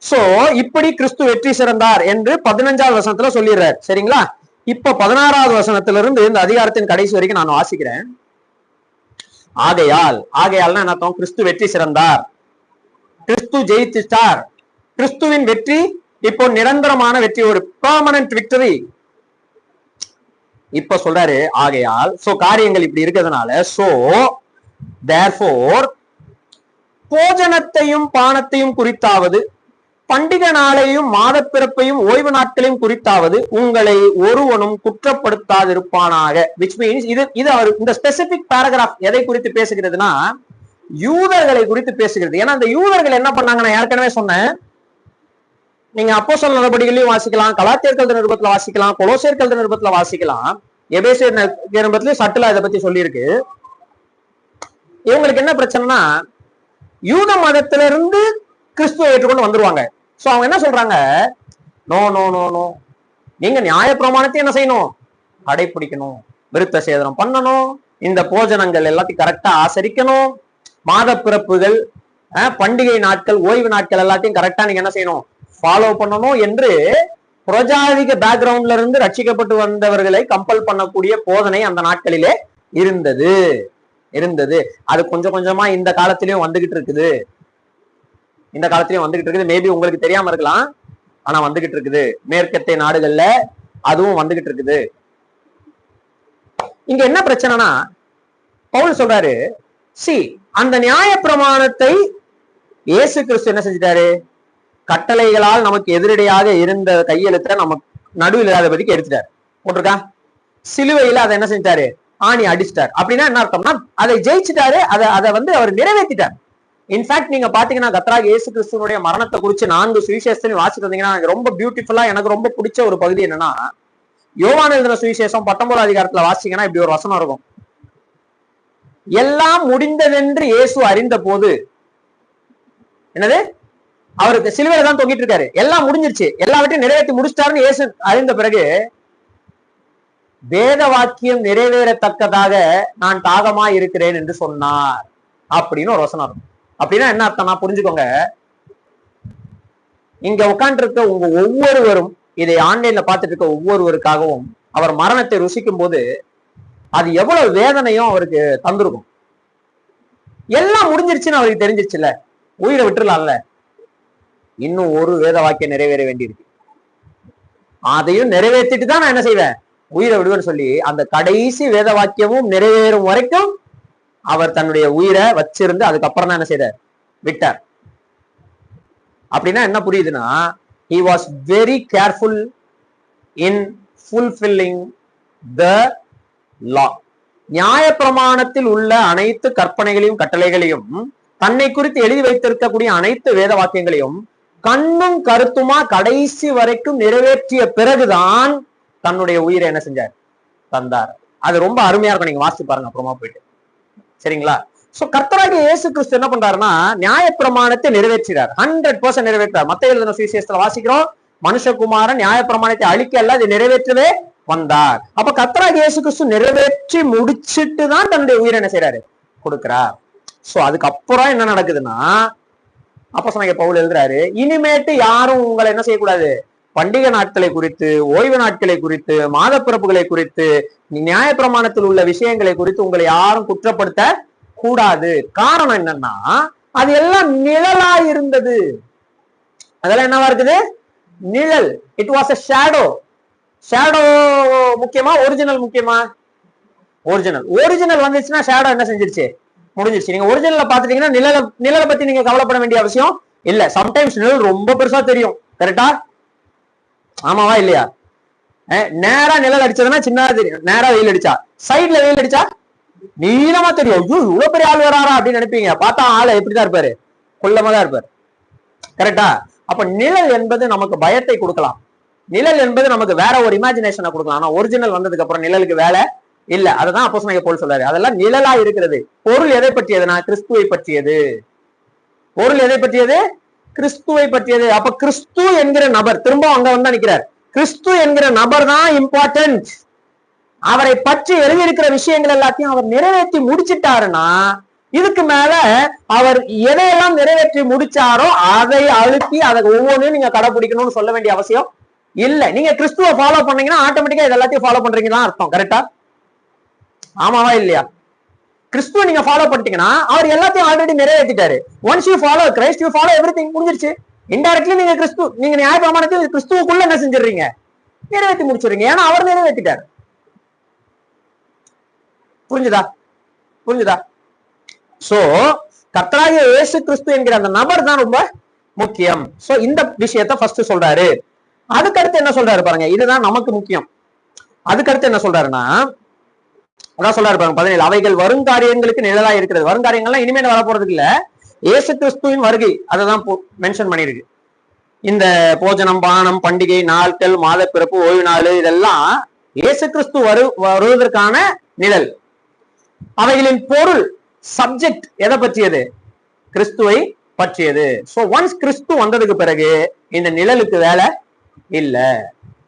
சோ இப்படி கிறிஸ்து வெற்றி சிறந்தார் என்று 15வது வசனத்துல சொல்லிடுறார். சரிங்களா? இப்ப 16வது வசனத்திலிருந்து இந்த அதிகாரத்தின் கடைசி வரைக்கும் நான் வாசிக்கிறேன். ஆகையால்னா என்ன அர்த்தம்? கிறிஸ்து வெற்றி சிறந்தார், கிறிஸ்து ஜெயித்தார். கிறிஸ்துவின் வெற்றி இப்போ நிரந்தரமான வெற்றி, ஒரு பெர்மனன்ட் விக்டரி. இப்ப சொல்றாரு ஆகையால், சோ காரியங்கள் இப்படி இருக்கிறதுனால, சோ தேர்ஃபோர் போஜனத்தையும் பானத்தையும் குறித்தாவது, பண்டிகை நாளையும் மாத பிறப்பையும் ஓய்வு நாட்களையும் குறித்தாவது உங்களை ஒருவனும் குற்றப்படுத்தாதிருப்பானாக. விச் மீன்ஸ் இது அவர் இந்த ஸ்பெசிபிக் பேராகிராஃப் எதை குறித்து பேசுகிறதுனா, யூதர்களை குறித்து பேசுகிறது. ஏன்னா அந்த யூதர்கள் என்ன பண்ணாங்க, நான் ஏற்கனவே சொன்னேன், நீங்க அப்போஸ்தலர் நடபடிகளையும் வாசிக்கலாம், கலாத்தியர்கள் நிருபத்துல வாசிக்கலாம், கொலோசியர்கள் நிருபத்துல வாசிக்கலாம், எபேசியர் நிருபத்திலயும் சட்டலா இதை பத்தி சொல்லியிருக்கு. இவங்களுக்கு என்ன பிரச்சனைனா, யூத மதத்திலிருந்து கிறிஸ்துவை ஏற்றுக்கொண்டு வந்துருவாங்க. சோ அவங்க என்ன சொல்றாங்க, நோ நோ நோ நோ, நீங்க நியாய பிரமாணத்தை என்ன செய்யணும், கடைபிடிக்கணும், விருத்த சேதனம் பண்ணணும், இந்த போஜனங்கள் எல்லாத்தையும் கரெக்டா ஆசரிக்கணும். மாத பிறப்புகள், பண்டிகை நாட்கள், ஓய்வு நாட்கள் எல்லாத்தையும் கரெக்டா நீங்க என்ன செய்யணும், ஃபாலோ பண்ணணும் என்று புரஜாதிக பேக்ரவுண்ட்ல இருந்து ரட்சிக்கப்பட்டு வந்தவர்களை கம்பல் பண்ணக்கூடிய போதனை அந்த நாட்களிலே இருந்தது. அது கொஞ்சம் கொஞ்சமா இந்த காலத்திலயும் வந்துகிட்டு இருக்குது. மேபி உங்களுக்கு தெரியாம இருக்கலாம், ஆனா வந்துகிட்டு இருக்குது. மேற்கத்திய நாடுகள்ல அதுவும் வந்துகிட்டு இருக்குது. இங்க என்ன பிரச்சனைனா, பவுல் சொல்றாரு, அந்த நியாய பிரமாணத்தை இயேசு கிறிஸ்து என்ன செஞ்சிட்டாரு, கட்டளைகளால் நமக்கு எதிரடையாக இருந்த கையெழுத்தை நமக்கு நடுவில் இல்லாதபடிக்கு எடுத்துட்டார், போட்டிருக்கா. சிலுவையில அதை என்ன செஞ்சாரு, ஆணி அடிச்சிட்டார். அப்படின்னா என்ன அர்த்தம்னா, அதை ஜெயிச்சுட்டாரு, அதை அவர் நிறைவேற்றிட்டார். இன்ஃபேக்ட் நீங்க பாத்தீங்கன்னா கர்த்தராகிய இயேசு கிறிஸ்துவினுடைய மரணத்தை குறித்து 4 சுவிசேஷத்தையும் வாசிட்டு வந்தீங்கன்னா ரொம்ப பியூட்டிஃபுல்லா, எனக்கு ரொம்ப பிடிச்ச ஒரு பகுதி என்னன்னா, யோவான் எழுதின சுவிசேஷம் 19 அதிகாரத்துல வாசிங்கன்னா இப்படி ஒரு வசனம் இருக்கும். எல்லாம் முடிந்ததென்று இயேசு அறிந்த போது, என்னது, அவருக்கு சிலுவையில தான் தொங்கிட்டு இருக்காரு, எல்லாம் முடிஞ்சிருச்சு, எல்லாவற்றையும் நிறைவேற்றி முடிச்சிட்டாருன்னு இயேசு அறிந்த பிறகு, வேத வாக்கியம் நிறைவேறத்தக்கதாக நான் தாகமா இருக்கிறேன் என்று சொன்னார் அப்படின்னு ஒரு வசனம் இருக்கும். அப்படின்னா என்ன அர்த்தம்னா புரிஞ்சுக்கோங்க, இங்க உட்கார்ந்து இருக்க உங்க ஒவ்வொருவரும், இதை ஆன்லைன்ல பார்த்துட்டு இருக்க ஒவ்வொருவருக்காகவும் அவர் மரணத்தை ருசிக்கும் போது அது எவ்வளவு வேதனையும் அவருக்கு தந்திருக்கும். எல்லாம் முடிஞ்சிருச்சுன்னு அவருக்கு தெரிஞ்சிருச்சுல்ல, உயிரை விட்டுலாம்ல, இன்னும் ஒரு வேத வாக்கியம் நிறைவேற வேண்டியிருக்கு, அதையும் நிறைவேற்றிட்டு தான் நான் என்ன செய்வேன், உயிரை விடுவேன்னு சொல்லி அந்த கடைசி வேத வாக்கியமும் நிறைவேறும் வரைக்கும் அவர் தன்னுடைய உயிரை வச்சிருந்து அதுக்கப்புறம் தான் என்ன செய்தார், விட்டார். அப்படின்னா என்ன புரியுதுன்னா, he was very careful in fulfilling the law. நியாய பிரமாணத்தில் உள்ள அனைத்து கற்பனைகளையும் கட்டளைகளையும், தன்னை குறித்து எழுதி வைத்திருக்கக்கூடிய அனைத்து வேத வாக்கியங்களையும் கண்ணும் கருத்துமா கடைசி வரைக்கும் நிறைவேற்றிய பிறகுதான் தன்னுடைய உயிரை என்ன செஞ்சார், தந்தார். அது ரொம்ப அருமையா இருக்கும், நீங்க வாசிச்சு பாருங்க அப்புறமா போயிட்டு, சரிங்களா. சோ கர்த்தராகிய இயேசு கிறிஸ்து என்ன பண்றாருன்னா, நியாய பிரமாணத்தை நிறைவேற்றார், 100% நிறைவேற்றார். மத்தேயு எழுதின சுவிசேஷத்துல வாசிக்கிறோம், மனுஷகுமாரன் நியாய பிரமாணத்தை அழிக்க அல்ல, அதை நிறைவேற்றவே வந்தார். அப்ப கர்த்தராகிய இயேசு கிறிஸ்து நிறைவேற்றி முடிச்சிட்டு தான் தன்னுடைய உயிரை என்ன செய்யறாரு, கொடுக்கிறார். சோ அதுக்கப்புறம் என்ன நடக்குதுன்னா, அப்போஸ்தலனாகிய பவுல் எழுதுறாரு, இனிமேட்டு யாரும் உங்களை என்ன செய்யக்கூடாது, பண்டிகை நாட்களை குறித்து, ஓய்வு நாட்களை குறித்து, மாத பிறப்புகளை குறித்து, நியாய பிரமாணத்தில் உள்ள விஷயங்களை குறித்து உங்களை யாரும் குற்றப்படுத்த கூடாது. காரணம் என்னன்னா, அது எல்லாம் நிழலா இருந்தது. அதெல்லாம் என்னவா இருக்குது, நிழல். It was a shadow. Shadow முக்கியமா, ஒரிஜினல் முக்கியமா? ஒரிஜினல் வந்துச்சுன்னா ஷேடோ என்ன செஞ்சிருச்சு, முடிஞ்சிருச்சு. நீங்க ஒரிஜினல் பாத்துட்டீங்கன்னா நிழலை பத்தி நீங்க கவலைப்பட வேண்டிய அவசியம் இல்ல. சம்டைம்ஸ் நிழல் ரொம்ப பெருசா தெரியும், கரெக்டா? ஆமாவா இல்லையா? நேரா நிழல் அடிச்சதுன்னா சின்னதா தெரியும், நேரா வெயில் அடிச்சா, சைட்ல வெயில் அடிச்சா நீளமா தெரியும். ஐயோ இவ்வளவு பெரிய ஆள் வராரா அப்படின்னு நினைப்பீங்க, பார்த்தா ஆளை எப்படிதான் இருப்பாரு, கொள்ளமா தான் இருப்பாரு, கரெக்டா? அப்ப நிழல் என்பது நமக்கு பயத்தை கொடுக்கலாம், நிழல் என்பது நமக்கு வேற ஒரு இமேஜினேஷனை கொடுக்கலாம். ஆனா ஒரிஜினல் வந்ததுக்கு அப்புறம் நிழலுக்கு வேலை இல்ல. அததான் அப்போஸ்தலனாகிய பவுல் சொல்றாரு, அதெல்லாம் நிழலா இருக்கிறது. பொருள் எதை பற்றியதுனா கிறிஸ்துவை பற்றியது. பொருள் எதை பற்றியது, கிறிஸ்துவை பற்றியது. அப்ப கிறிஸ்து என்கிற நபர், திரும்ப அங்க வந்தா நிக்கிறார், கிறிஸ்து என்கிற நபர் தான் இம்பார்ட்டன்ட். அவரை பற்றி எழுதியிருக்கிற விஷயங்கள் எல்லாத்தையும் அவர் நிறைவேற்றி முடிச்சிட்டாருன்னா, இதுக்கு மேல அவர் எதையெல்லாம் நிறைவேற்றி முடிச்சாரோ அதை அழுத்தி அதை ஒவ்வொன்றையும் நீங்க கடைபிடிக்கணும்னு சொல்ல வேண்டிய அவசியம் இல்ல. நீங்க கிறிஸ்துவ ஃபாலோ பண்ணீங்கன்னா ஆட்டோமேட்டிக்கா இது எல்லாத்தையும் ஃபாலோ பண்றீங்கன்னா அர்த்தம், கரெக்டா? ஆமாவா இல்லையா? கிறிஸ்துவ நீங்க ஃபாலோ பண்ணிட்டீங்கன்னா அவர் எல்லாத்தையும் ஆல்ரெடி நிறைவேற்றிட்டாரு. Once you follow Christ, you follow everything, முடிஞ்சிருச்சு. இன்டைரக்ட்லி நீங்க நியாய பிரமாணத்தில் கிறிஸ்துவுக்குள்ள என்ன செஞ்சிடறீங்க, நிறைவேற்றி முடிச்சிடுறீங்க. ஏன்னா அவர் நிறைவேற்றிட்டார். புரிஞ்சுதா? சோ கர்த்தராகிய இயேசு கிறிஸ்து என்கிற அந்த நபர் தான் ரொம்ப முக்கியம். சோ இந்த விஷயத்தை ஃபர்ஸ்ட் சொல்றாரு. அதுக்கடுத்து என்ன சொல்றாரு பாருங்க, இதுதான் நமக்கு முக்கியம். அதுக்கடுத்து என்ன சொல்றாருன்னா, அதான் சொல்றாரு பாருங்க 17, அவைகள் வருங்காரியங்களுக்கு நிழலா இருக்கிறது. வருங்காரியங்கள்லாம் இனிமேல் வர போறதுக்கு இல்ல, இயேசு கிறிஸ்துவின் வருகை அததான் மென்ஷன் பண்ணிருக்கு. இந்த போஜனம், பானம், பண்டிகை நாட்கள், மாத பிறப்பு, ஓய்வு நாள், இதெல்லாம் இயேசு கிறிஸ்து வருவதற்கான நிழல். அவைகளின் பொருள், சப்ஜெக்ட் எதை பற்றியது, கிறிஸ்துவை பற்றியது. சோ ஒன்ஸ் கிறிஸ்து வந்ததுக்கு பிறகு இந்த நிழலுக்கு வேலை இல்ல.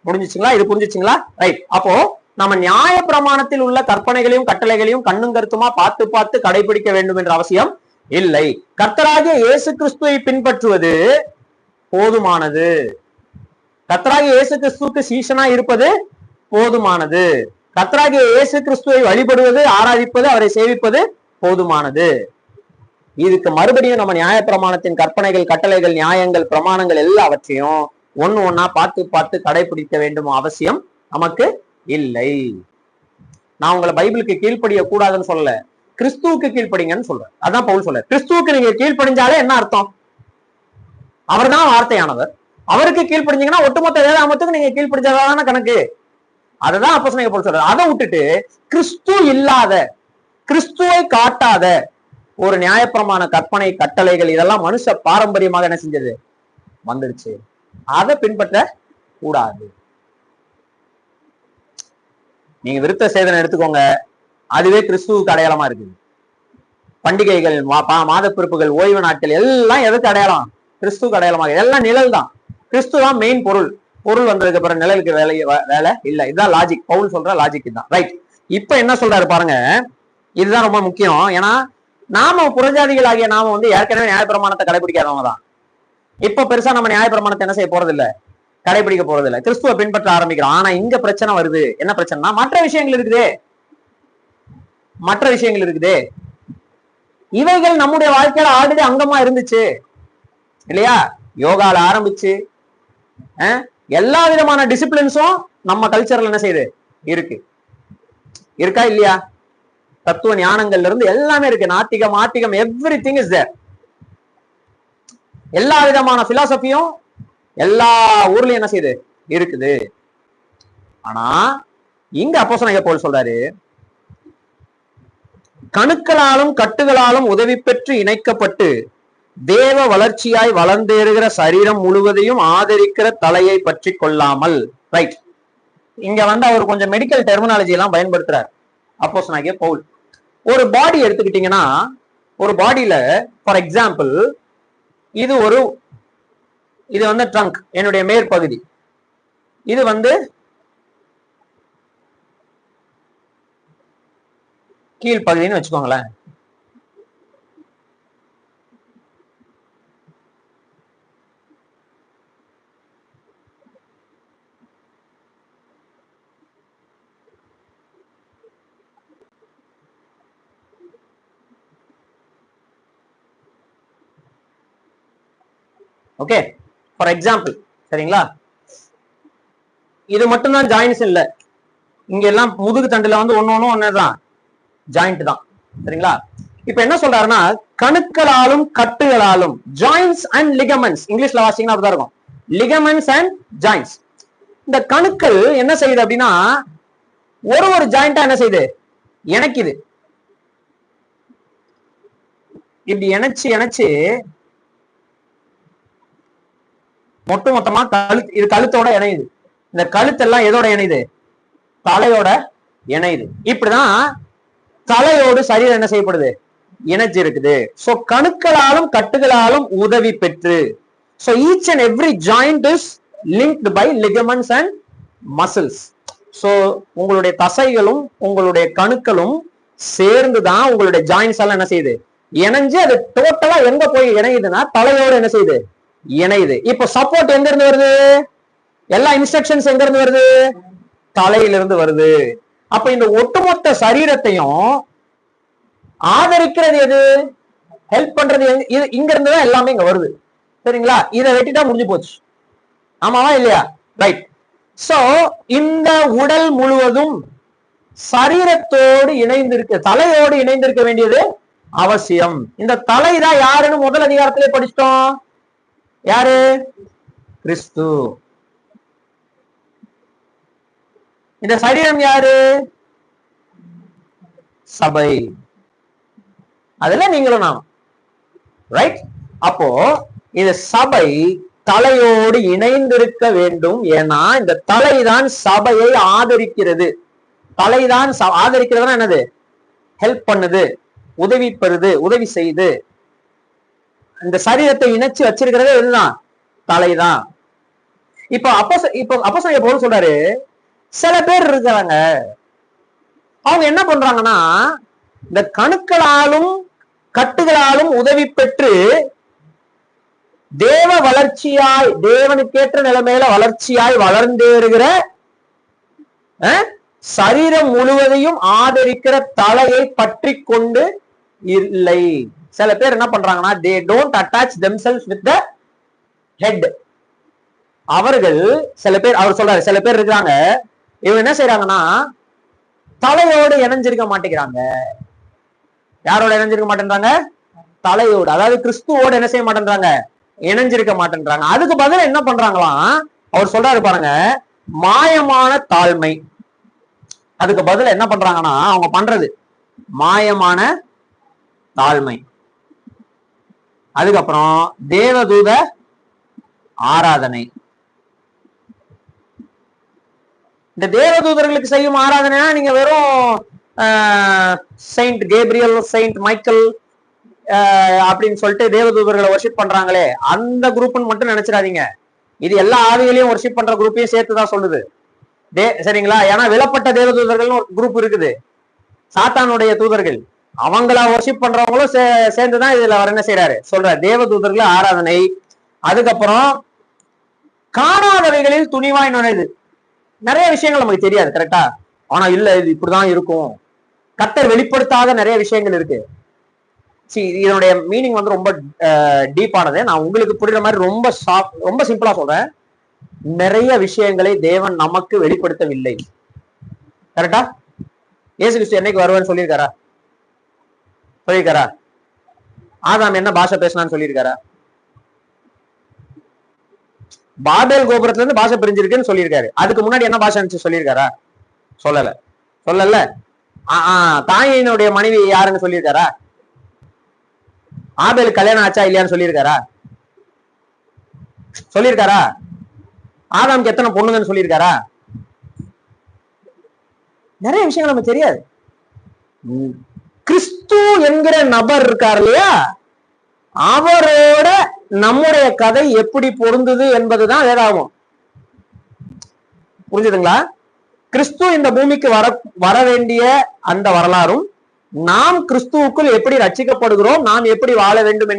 முடிஞ்சிச்சுங்களா? இது புரிஞ்சிச்சுங்களா? ரைட். அப்போ நம்ம நியாய பிரமாணத்தில் உள்ள கற்பனைகளையும் கட்டளைகளையும் கண்ணும் கருத்துமா பார்த்து பார்த்து கடைபிடிக்க வேண்டும் என்ற அவசியம் இல்லை. கர்த்தராகிய இயேசு கிறிஸ்துவை பின்பற்றுவது போதுமானது. கர்த்தராகிய இயேசு கிறிஸ்துவுக்கு சீஷனா இருப்பது போதுமானது. கர்த்தராகிய இயேசு கிறிஸ்துவை வழிபடுவது, ஆராதிப்பது, அவரை சேவிப்பது போதுமானது. இதுக்கு மறுபடியும் நம்ம நியாய பிரமாணத்தின் கற்பனைகள், கட்டளைகள், நியாயங்கள், பிரமாணங்கள் எல்லாவற்றையும் ஒண்ணு ஒன்னா பார்த்து பார்த்து கடைபிடிக்க வேண்டும் அவசியம் நமக்கு இல்லை. நான் உங்களை பைபிளுக்கு கீழ்ப்படிய கூடாதுன்னு சொல்லல, கிறிஸ்துவுக்கு கீழ்ப்படிங்கன்னு சொல்றேன். அதான் பவுல் சொல்ற. கிறிஸ்துவுக்கு நீங்க கீழ்ப்படிஞ்சாலே என்ன அர்த்தம்? அவர் தான் வார்த்தையானவர். அவருக்கு கீழ்ப்படிஞ்சீங்கன்னா ஒட்டுமொத்த வேதாமத்துக்கு நீங்க கீழ்ப்படிஞ்சதான கணக்கு. அததான் அப்போஸ்தலனாகிய பவுல் சொல்றாரு. அதை விட்டுட்டு கிறிஸ்து இல்லாத, கிறிஸ்துவை காட்டாத ஒரு நியாயப்பிரமாண கற்பனை, கட்டளைகள் இதெல்லாம் மனுஷ பாரம்பரியமாக என்ன செஞ்சது வந்துடுச்சு. அதை பின்பற்ற கூடாது. நீங்க விருத்த சேதனம் எடுத்துக்கோங்க, அதுவே கிறிஸ்துவுக்கு அடையாளமா இருக்குது. பண்டிகைகள், மாத பிறப்புகள், ஓய்வு நாட்கள் எல்லாம் எதுக்கு அடையாளம்? கிறிஸ்துவுக்கு அடையாளமாக. எல்லாம் நிழல் தான். கிறிஸ்து தான் மெயின் பொருள். பொருள் வந்ததுக்கு அப்புறம் நிழலுக்கு வேலை இல்ல. இதுதான் லாஜிக். பவுல் சொல்ற லாஜிக் தான். ரைட். இப்ப என்ன சொல்றாரு பாருங்க, இதுதான் ரொம்ப முக்கியம். ஏன்னா நாம புறஜாதிகள் ஆகிய நாம ஏற்கனவே நியாயப்பிரமாணத்தை கடைபிடிக்காதவங்க தான். இப்ப பெருசா நம்ம நியாயப்பிரமாணத்தை என்ன செய்ய போறது இல்ல, கடைபிடிக்க போறது இல்ல, கிறிஸ்துவ பின்பற்ற ஆரம்பிக்கிறோம். ஆனா இங்க பிரச்சனை வருது. என்ன பிரச்சனைனா மற்ற விஷயங்கள் இருக்குதே. இவைகள் நம்முடைய வாழ்க்கையில ஆல்ரெடி அங்கமா இருந்துச்சு இல்லையா? யோகால ஆரம்பிச்சு எல்லா விதமான டிசிப்ளின்ஸும் நம்ம கல்ச்சர்ல என்ன செய்யுது இருக்கா இல்லையா? தத்துவ ஞானங்கள்ல இருந்து எல்லாமே இருக்கு. நாத்திகம், ஆத்திகம், எவ்ரி திங் இஸ் தேர். எல்லா விதமான பிலாசபியும் எல்லா ஊர்லயும் என்ன செய்யுது இருக்குது. ஆனா இங்க அப்போஸ்தலனாகிய பவுல் சொல்றாரு, கணுக்களாலும் கட்டுகளாலும் உதவி பெற்று இணைக்கப்பட்டு தேவ வளர்ச்சியாய் வளர்ந்தேறுகிற சரீரம் முழுவதையும் ஆதரிக்கிற தலையை பற்றி கொள்ளாமல். ரைட். இங்க அவர் கொஞ்சம் மெடிக்கல் டெர்மினாலஜி எல்லாம் பயன்படுத்துறாரு அப்போஸ்தலனாகிய பவுல். ஒரு பாடி எடுத்துக்கிட்டீங்கன்னா, ஒரு பாடியில ஃபார் எக்ஸாம்பிள் இது ட்ரங்க், என்னுடைய மேற்பகுதி. இது கீழ்ப்பகுதின்னு வச்சுக்கோங்களேன். Okay, for example. சரிங்களா? இது மட்டும்தான் ஜாயின்ஸ் இல்ல, இங்க எல்லாம் முதுகு தண்டுல ஒன்னொன்னுதான் ஜாயிண்ட் தான். சரிங்களா? இப்ப என்ன சொல்றாருன்னா, கணுக்களாலும் கட்டுகளாலும், ஜாயின்ஸ் அண்ட் லிகமெண்ட்ஸ், இங்கிலீஷ்ல வாசிங்கன்னா அப்படிதான் இருக்கும், லிகமெண்ட்ஸ் அண்ட் ஜாயின்ஸ். இந்த கணுக்கள் என்ன செய்யுது அப்படின்னா, ஒரு ஜாயிண்டா என்ன செய்யுது, இணைக்குது. இப்படி இணைச்சு மொத்தமா இது கழுத்தோட இணையுது. இந்த கழுத்தெல்லாம் எதோட இணையுது? தலையோட இணையுது. இப்படிதான் தலையோடு சரீரம் என்ன செய்யப்படுது, இணைச்சு இருக்குது. சோ கணுக்களாலும் கட்டுகளாலும் உதவி பெற்று, so each and every joint is linked by ligaments and muscles. so உங்களுடைய தசைகளும் உங்களுடைய கணுக்களும் சேர்ந்துதான் உங்களுடைய ஜாயின்ஸ் எல்லாம் என்ன செய்யுது, இணைஞ்சு அது டோட்டலா எங்க போய் இணையுதுன்னா தலையோட என்ன செய்யுது, இணையுது. இப்போ சப்போர்ட் எங்க இருந்து வருது? எல்லா இன்ஸ்ட்ரக்ஷன்ஸ் எங்க இருந்து வருது? தலையிலிருந்து வருது. அப்ப இந்த ஒட்டுமொத்த சரீரத்தையும் ஆதரிக்கிறது எது, ஹெல்ப் பண்றது இங்க இருந்துதான் எல்லாமே இங்க வருது. சரிங்களா? இதை வெட்டிட்டா முடிஞ்சு போச்சு. ஆமாவா இல்லையா? ரைட். சோ இந்த உடல் முழுவதும் சரீரத்தோடு இணைந்திருக்க, தலையோடு இணைந்திருக்க வேண்டியது அவசியம். இந்த தலைதான் யாருன்னு முதல் அதிகாரத்திலே படிச்சிட்டோம். யாரு? கிறிஸ்து. இந்த சரீரம் யாரு? சபை. அதுல நீங்களும் நாம. ரைட். அப்போ இந்த சபை தலையோடு இணைந்திருக்க வேண்டும். ஏன்னா இந்த தலைதான் சபையை ஆதரிக்கிறது. தலைதான் ஆதரிக்கிறதுனா என்னது? ஹெல்ப் பண்ணுது, உதவி பெறுது, உதவி செய்து. இந்த சரீரத்தை இணைச்சு வச்சிருக்கிறதே இதுதான், தலைதான். இப்போ அப்போஸ்தலனாகிய பவுல் சொல்றாரு, சில பேர் இருக்கிறாங்க, அவங்க என்ன பண்றாங்கன்னா இந்த கணுக்களாலும் கட்டுகளாலும் உதவி பெற்று தேவ வளர்ச்சியாய், தேவனுக்கேற்ற நிலைமையில வளர்ச்சியாய் வளர்ந்தேறுகிற சரீரம் முழுவதையும் ஆதரிக்கிற தலையை பற்றி கொண்டு இல்லை. சில பேர் என்ன பண்றாங்கன்னா they don't attach themselves with the head. அவர்கள் சில பேர், அவர் சொல்றாரு, சில பேர் இருக்கிறாங்க, இவங்க என்ன செய்யறாங்கன்னா தலையோடு இணைஞ்சிருக்க மாட்டேங்கிறாங்க. யாரோட இணைஞ்சிருக்க மாட்டேன்றாங்க? தலையோடு, அதாவது கிறிஸ்துவோடு என்ன செய்ய மாட்டேன்றாங்க? இணைஞ்சிருக்க மாட்டேன்றாங்க. அதுக்கு பதில் என்ன பண்றாங்களாம், அவர் சொல்றாரு பாருங்க, மாயமான தாழ்மை. அதுக்கு பதில் என்ன பண்றாங்கன்னா அவங்க பண்றது மாயமான தாழ்மை. அதுக்கப்புறம் தேவதூத ஆராதனை. இந்த தேவதூதர்களுக்கு செய்யும் ஆராதனைனா நீங்க வெறும் செயின்ட் கேப்ரியல், செயின்ட் மைக்கேல் அப்படின்னு சொல்லிட்டு தேவதூதர்களை வர்ஷிப் பண்றாங்களே அந்த குரூப்னு மட்டும் நினைச்சிடாதீங்க. இது எல்லா ஆவிகளையும் வர்ஷிப் பண்ற குரூப்பையும் சேர்த்துதான் சொல்லுது. சரிங்களா? ஏன்னா விலப்பட்ட தேவதூதர்கள் ஒரு குரூப் இருக்குது, சாத்தானுடைய தூதர்கள், அவங்கள வர்ஷிப் பண்றவங்களும் சேர்ந்துதான் இதுல அவர் என்ன செய்யறாரு சொல்ற தேவதூதர்கள் ஆராதனை. அதுக்கப்புறம் காணாதவைகளில் துணிவாய் நுழைது. நிறைய விஷயங்கள் நமக்கு தெரியாது, கரெக்டா? ஆனா இல்ல இது இப்படிதான் இருக்கும், கர்த்தர் வெளிப்படுத்தாத நிறைய விஷயங்கள் இருக்கு. இதனுடைய மீனிங் வந்து ரொம்ப டீப்பானது. நான் உங்களுக்கு புரியுற மாதிரி ரொம்ப சிம்பிளா சொல்றேன். நிறைய விஷயங்களை தேவன் நமக்கு வெளிப்படுத்தவில்லை, கரெக்டா? இயேசு கிறிஸ்து என்னைக்கு வருவான்னு சொல்லியிருக்காரா? ஆதாம் என்ன பாஷை பேசினான்னு சொல்லியிருக்காரா? பாபேல் கோபுரத்துல இருந்து பாஷை பிரிஞ்சிருக்குன்னு சொல்லியிருக்காரு. அதுக்கு முன்னாடி என்ன பாஷை சொல்லியிருக்காரா? சொல்லல. தாயினுடைய மனைவி யாருன்னு சொல்லியிருக்காரா? ஆபேல் கல்யாணம் ஆச்சா இல்லையான்னு சொல்லியிருக்காரா? ஆதாம்க்கு எத்தனை பொண்ணுங்கன்னு சொல்லியிருக்காரா? நிறைய விஷயங்கள் நமக்கு தெரியாது. கிறிஸ்து என்கிற நபர் இருக்கார் இல்லையா, அவரோட நம்முடைய கதை எப்படி பொருந்தது என்பதுதான் வேதாகமம். புரிஞ்சுதுங்களா? கிறிஸ்து இந்த பூமிக்கு வர வேண்டிய அந்த வரலாறும், நாம் கிறிஸ்துவுக்குள் எப்படி ரட்சிக்கப்படுகிறோம், நாம் எப்படி வாழ வேண்டும்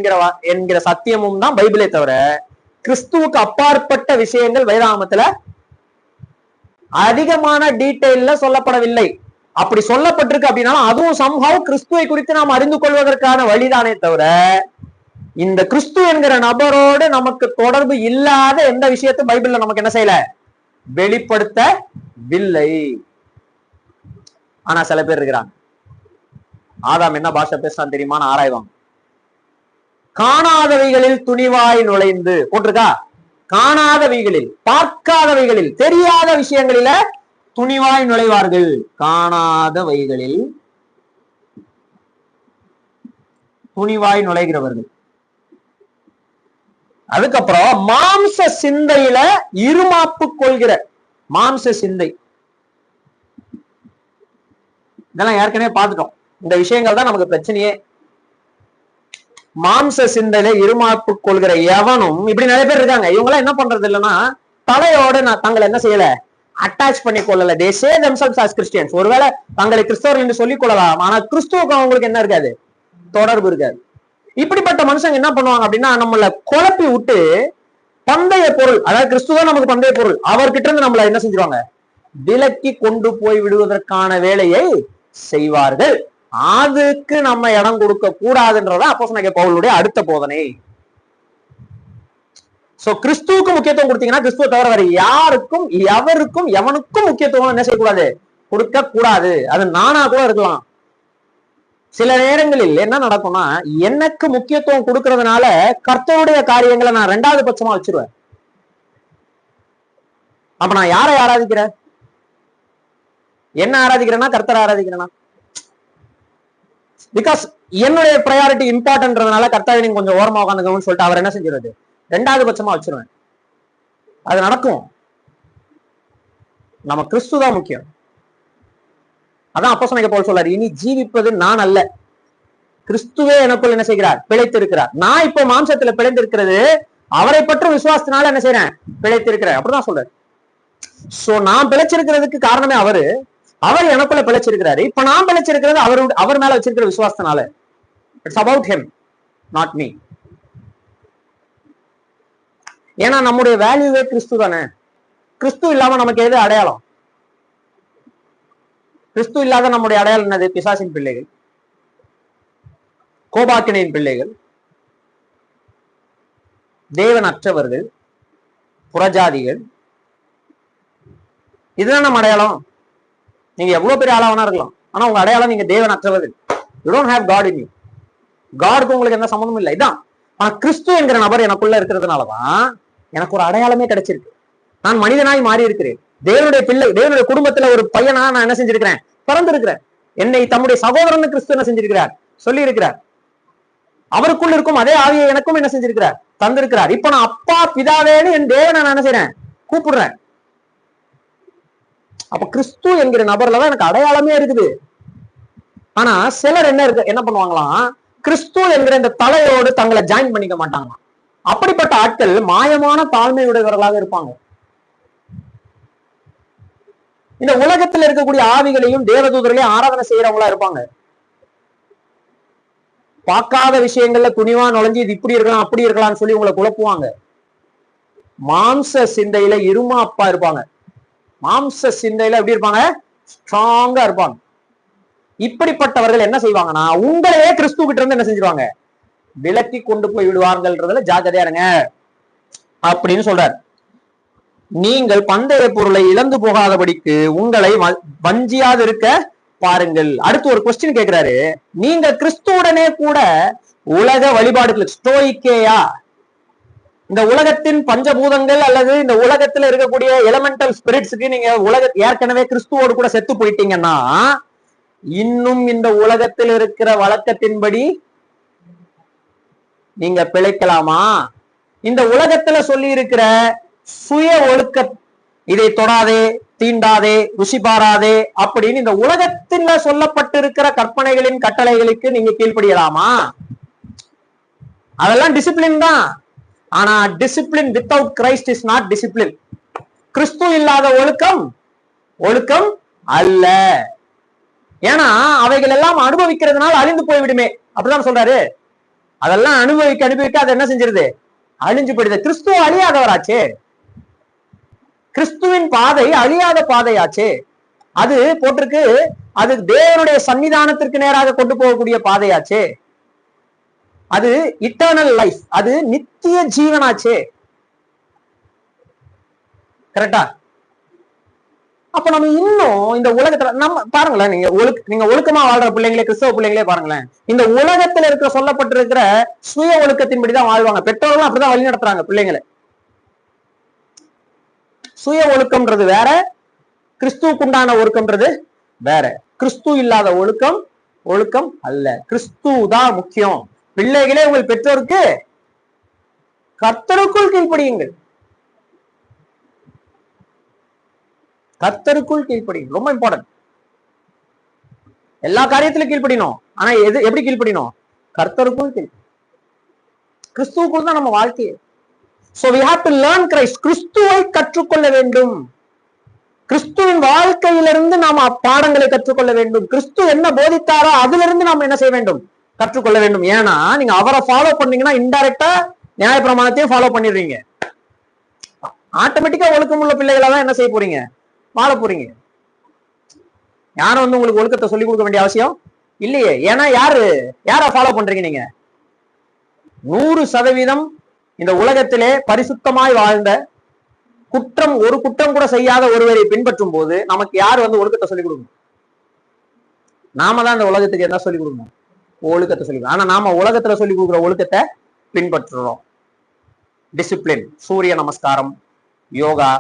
என்கிற சத்தியமும் தான் பைபிளே தவிர கிறிஸ்துவுக்கு அப்பாற்பட்ட விஷயங்கள் வேதாகமத்துல அதிகமான டீட்டெயில்ல சொல்லப்படவில்லை. அப்படி சொல்லப்பட்டிருக்கு அப்படின்னாலும் அதுவும் சம்ஹவ் கிறிஸ்துவை குறித்து நாம் அறிந்து கொள்வதற்கான வழிதானே தவிர இந்த கிறிஸ்து என்கிற நபரோடு நமக்கு தொடர்பு இல்லாத எந்த விஷயத்தையும் பைபிள்ல நமக்கு என்ன செய்யல, வெளிப்படுத்தவில்லை. ஆனா சில பேர் இருக்கிறாங்க, ஆதாம் என்ன பாஷை பேசுறான் தெரியுமான்னு ஆராய்வாங்க. காணாதவைகளில் துணிவாய் நுழைந்து போட்டிருக்கா, காணாதவைகளில், பார்க்காதவைகளில், தெரியாத விஷயங்களில துணிவாய் நுழைவார்கள். காணாதவைகளில் துணிவாய் நுழைகிறவர்கள். அதுக்கப்புறம் மாம்ச சிந்தையில இருமாப்பு கொள்கிற மாம்ச சிந்தை. இதெல்லாம் ஏற்கனவே பார்த்துட்டோம். இந்த விஷயங்கள் தான் நமக்கு பிரச்சனையே. மாம்ச சிந்தையில இருமாப்பு கொள்கிற எவனும், இப்படி நிறைய பேர் இருக்காங்க. இவங்க எல்லாம் என்ன பண்றது இல்லைன்னா தலையோட நான் தங்களை என்ன செய்யல, அட்டாச் பண்ணி கொள்ளல. they say themselves as Christians. ஒருவேளை தங்களை கிறிஸ்தவர்கள் என்று சொல்லிக் கொள்ளலாம், ஆனா கிறிஸ்துவுக்கு அவங்களுக்கு என்ன இருக்காது, தொடர்பு இருக்காது. இப்படிப்பட்ட மனுஷங்க என்ன பண்ணுவாங்க அப்படின்னா நம்மள குழப்பி விட்டு பந்தய பொருள், அதாவது கிறிஸ்துவ நமக்கு பந்தய பொருள், அவர்கிட்ட இருந்து நம்மள என்ன செஞ்சிருவாங்க, விலக்கி கொண்டு போய் விடுவதற்கான வேலையை செய்வார்கள். அதுக்கு நம்ம இடம் கொடுக்க கூடாதுன்றத அப்போஸ்தலனாகிய பவுலுடைய அடுத்த போதனை. சோ கிறிஸ்துவுக்கு முக்கியத்துவம் கொடுத்தீங்கன்னா கிறிஸ்துவ தவிர வேற யாருக்கும் எவருக்கும் எவனுக்கும் முக்கியத்துவம் என்ன செய்யக்கூடாது, கொடுக்க கூடாது. அது நானா கூட இருக்கலாம். சில நேரங்களில் என்ன நடக்கும்னா எனக்கு முக்கியத்துவம் கொடுக்கறதுனால கர்த்தருடைய காரியங்களை நான் ரெண்டாவது பட்சமா வச்சிருவேன். அப்ப நான் யாரை ஆராதிக்கிறேன்? என்ன ஆராதிக்கிறேன்னா கர்த்தரை ஆராதிக்கிறேன்னா? பிகாஸ் என்னுடைய ப்ரையாரிட்டி இம்பார்ட்டன்றதுனால கர்த்தாவை நீங்க கொஞ்சம் ஓரமா உட்காந்துக்கணும்னு சொல்லிட்டு அவர் என்ன செஞ்சிருது, ரெண்டாவது பட்சமா வச்சிருவேன். அது நடக்கும். நம்ம கிறிஸ்து தான் முக்கியம். அதான் அப்போஸ்தலனாகிய பவுல் சொல்றாரு, இனி ஜீவிப்பது நான் அல்ல, கிறிஸ்துவே எனக்குள் என்ன செய்கிறார், பிழைத்து இருக்கிறார். நான் இப்போ மாம்சத்துல பிழைத்திருக்கிறது அவரை பற்றும் விசுவாசத்தினால என்ன செய்யறேன், பிழைத்திருக்கிறேன். அப்படிதான் சொல்றாரு. சோ நான் பிழைச்சிருக்கிறதுக்கு காரணமே அவரு, அவர் எனக்குள்ள பிழைச்சிருக்கிறாரு. இப்ப நான் பிழைச்சிருக்கிறது அவர் மேல வச்சிருக்கிற விசுவாசத்தினால. It's about him, not me. ஏன்னா நம்முடைய வேல்யூவே கிறிஸ்து தானே. கிறிஸ்து இல்லாம நமக்கு எது அடையாளம்? கிறிஸ்து இல்லாத நம்முடைய அடையாளம் என்னது? பிசாசின் பிள்ளைகள், கோபாக்கினின் பிள்ளைகள், தேவன் அற்றவர்கள், புறஜாதிகள். இதுதான் நம்ம அடையாளம். நீங்க எவ்வளவு பெரிய ஆளாவனா இருக்கலாம், ஆனா உங்க அடையாளம் நீங்க தேவன் அற்றவர்கள். You don't have God in you. காடுக்கு உங்களுக்கு எந்த சம்மந்தமும் இல்லை. இதான். ஆனா கிறிஸ்து என்கிற நபர் எனக்குள்ள இருக்கிறதுனாலதான் எனக்கு ஒரு அடையாளமே கிடைச்சிருக்கு. நான் மனிதனாய் மாறி இருக்கிறேன். தேவனுடைய பிள்ளை, தேவனுடைய குடும்பத்துல ஒரு பையனா நான் என்ன செஞ்சிருக்கிறேன்? பிறந்திருக்கிறேன். என்னை தம்முடைய சகோதரன் கிறிஸ்து என்ன செஞ்சிருக்கிறார்? சொல்லி இருக்கிறார். அவருக்குள் இருக்கும் அதே ஆவியை எனக்கும் என்ன செஞ்சிருக்கிறார்? தந்திருக்கிறார். இப்ப நான் அப்பா பிதாவேன்னு என் தேவனை நான் என்ன செய்யறேன்? கூப்பிடுறேன். அப்ப கிறிஸ்து என்கிற நபர்லதான் எனக்கு அடையாளமே இருக்குது. ஆனா சிலர் என்ன பண்ணுவாங்களாம், கிறிஸ்து என்கிற இந்த தலையோடு தங்களை ஜாயின் பண்ணிக்க மாட்டாங்களாம். அப்படிப்பட்ட ஆட்கள் மாயமான தாழ்மையுடையவர்களாக இருப்பாங்க. இந்த உலகத்தில் இருக்கக்கூடிய ஆவிகளையும் தேவதூதர்களையும் ஆராதனை செய்யறவங்களா இருப்பாங்க. பார்க்காத விஷயங்கள்ல துணிவா நுழைஞ்சு இது இப்படி இருக்கலாம் அப்படி இருக்கலாம்னு சொல்லி உங்களை குழப்புவாங்க. மாம்ச சிந்தையில இருமா அப்பா இருப்பாங்க. மாம்ச சிந்தையில எப்படி இருப்பாங்க? ஸ்ட்ராங்கா இருப்பாங்க. இப்படிப்பட்டவர்கள் என்ன செய்வாங்கன்னா, உங்களையே கிறிஸ்து கிட்ட இருந்து என்ன செஞ்சிருவாங்க? விலக்கி கொண்டு போய் விடுவார்கள்ன்றதுல ஜாக்கிரதையா இருங்க அப்படின்னு சொல்றார். நீங்கள் பந்தய பொருளை இழந்து போகாதபடிக்கு உங்களை வஞ்சியாது இருக்க பாருங்கள். அடுத்து ஒரு கொஸ்டின் கேட்கிறாரு. நீங்க கிறிஸ்துவுடனே கூட உலக வழிபாடுகள் ஸ்டோயிக்கேயா, இந்த உலகத்தின் பஞ்சபூதங்கள் அல்லது இந்த உலகத்துல இருக்கக்கூடிய எலிமெண்டல் ஸ்பிரிட்ஸுக்கு நீங்க ஏற்கனவே கிறிஸ்துவோடு கூட செத்து போயிட்டீங்கன்னா இன்னும் இந்த உலகத்தில் இருக்கிற வழக்கத்தின்படி நீங்க பிழைக்கலாமா? இந்த உலகத்துல சொல்லி இருக்கிற சுய ஒழுக்க, இதை தொடாதே, தீண்டாதே, ருசி பாராதே அப்படின்னு இந்த உலகத்துல சொல்லப்பட்டிருக்கிற கற்பனைகளின் கட்டளைகளுக்கு நீங்க கீழ்ப்படியலாமா? அதெல்லாம் டிசிப்ளின் தான். ஆனா discipline without Christ is not discipline. கிறிஸ்து இல்லாத ஒழுக்கம் ஒழுக்கம் அல்ல. ஏன்னா அவைகள் எல்லாம் அனுபவிக்கிறதுனால அழிந்து போய்விடுமே, அப்படிதான் சொல்றாரு. அதெல்லாம் அனுபவிக்க அது என்ன செஞ்சிருது? அழிஞ்சு போயிடுது. கிறிஸ்துவ அழியாதவராச்சே. கிறிஸ்துவின் பாதை அழியாத பாதையாச்சே. அது போட்டிருக்கு, அது தேவனுடைய சன்னிதானத்திற்கு நேராக கொண்டு போகக்கூடிய பாதையாச்சே. அது இட்டர்னல் லைஃப், அது நித்திய ஜீவனாச்சே. கரெக்டா? அப்ப நம்ம இன்னும் இந்த உலகத்துல நம்ம பாருங்களேன், நீங்க ஒழுக்கமா வாழ்ற பிள்ளைங்களே, கிறிஸ்தவ பிள்ளைங்களே பாருங்களேன், இந்த உலகத்துல இருக்க சொல்லப்பட்டிருக்கிற சுய ஒழுக்கத்தின்படிதான் வாழ்வாங்க. பெற்றோர்களும் அப்படிதான் வழி நடத்துறாங்க பிள்ளைங்களை. சுய ஒழுக்கம்ன்றது வேற, கிறிஸ்துவுக்குண்டான ஒழுக்கம்ன்றது வேற. கிறிஸ்து இல்லாத ஒழுக்கம் ஒழுக்கம் அல்ல. கிறிஸ்து தான் முக்கியம். பிள்ளைகளே உங்கள் பெற்றோருக்கு கர்த்தருக்குள் கீழ்ப்படியுங்கள். கர்த்தருக்குள் கீழ்ப்படியும். ரொம்ப இம்பார்ட்டன்ட். எல்லா காரியத்திலும் கீழ்ப்படினோம். ஆனா எப்படி கீழ்ப்படினோம்? கர்த்தருக்குள் கிறிஸ்துவுக்குள் தான் நம்ம வாழ்க்கையை. So we have to learn Christ. கிறிஸ்துவை கற்றுக்கொள்ள வேண்டும். கிறிஸ்துவின் வாழ்க்கையிலிருந்து நாம பாடங்களை கற்றுக்கொள்ள வேண்டும். கிறிஸ்து என்ன போதித்தாரோ அதுல இருந்து நாம என்ன செய்ய வேண்டும்? கற்றுக்கொள்ள வேண்டும். ஏன்னா நீங்க அவரை ஃபாலோ பண்ணீங்கன்னா இன்டைரக்டா நியாய பிரமாணத்தையும் ஃபாலோ பண்ணிடுறீங்க. ஆட்டோமேட்டிக்கா ஒழுக்கமுள்ள பிள்ளைகளா தான் என்ன செய்ய போறீங்க? வாழ போறீங்க. யாரும் வந்து உங்களுக்கு ஒழுக்கத்தை சொல்லிக் கொடுக்க வேண்டிய அவசியம் இல்லையே. ஏன்னா யார ஃபாலோ பண்றீங்க? நீங்க 100% இந்த உலகத்திலே பரிசுத்தமாய் வாழ்ந்த ஒரு குற்றம் கூட செய்யாத ஒருவரை பின்பற்றும் போது நமக்கு யார் வந்து ஒழுக்கத்தை சொல்லிக் கொடுக்கணும்? நாம தான் இந்த உலகத்துக்கு என்ன சொல்லிக் கொடுக்கணும்? ஒழுக்கத்தை சொல்லி. ஆனா நாம உலகத்துல சொல்லி கொடுக்குற ஒழுக்கத்தை பின்பற்றுறோம். டிசிப்ளின், சூரிய நமஸ்காரம், யோகா,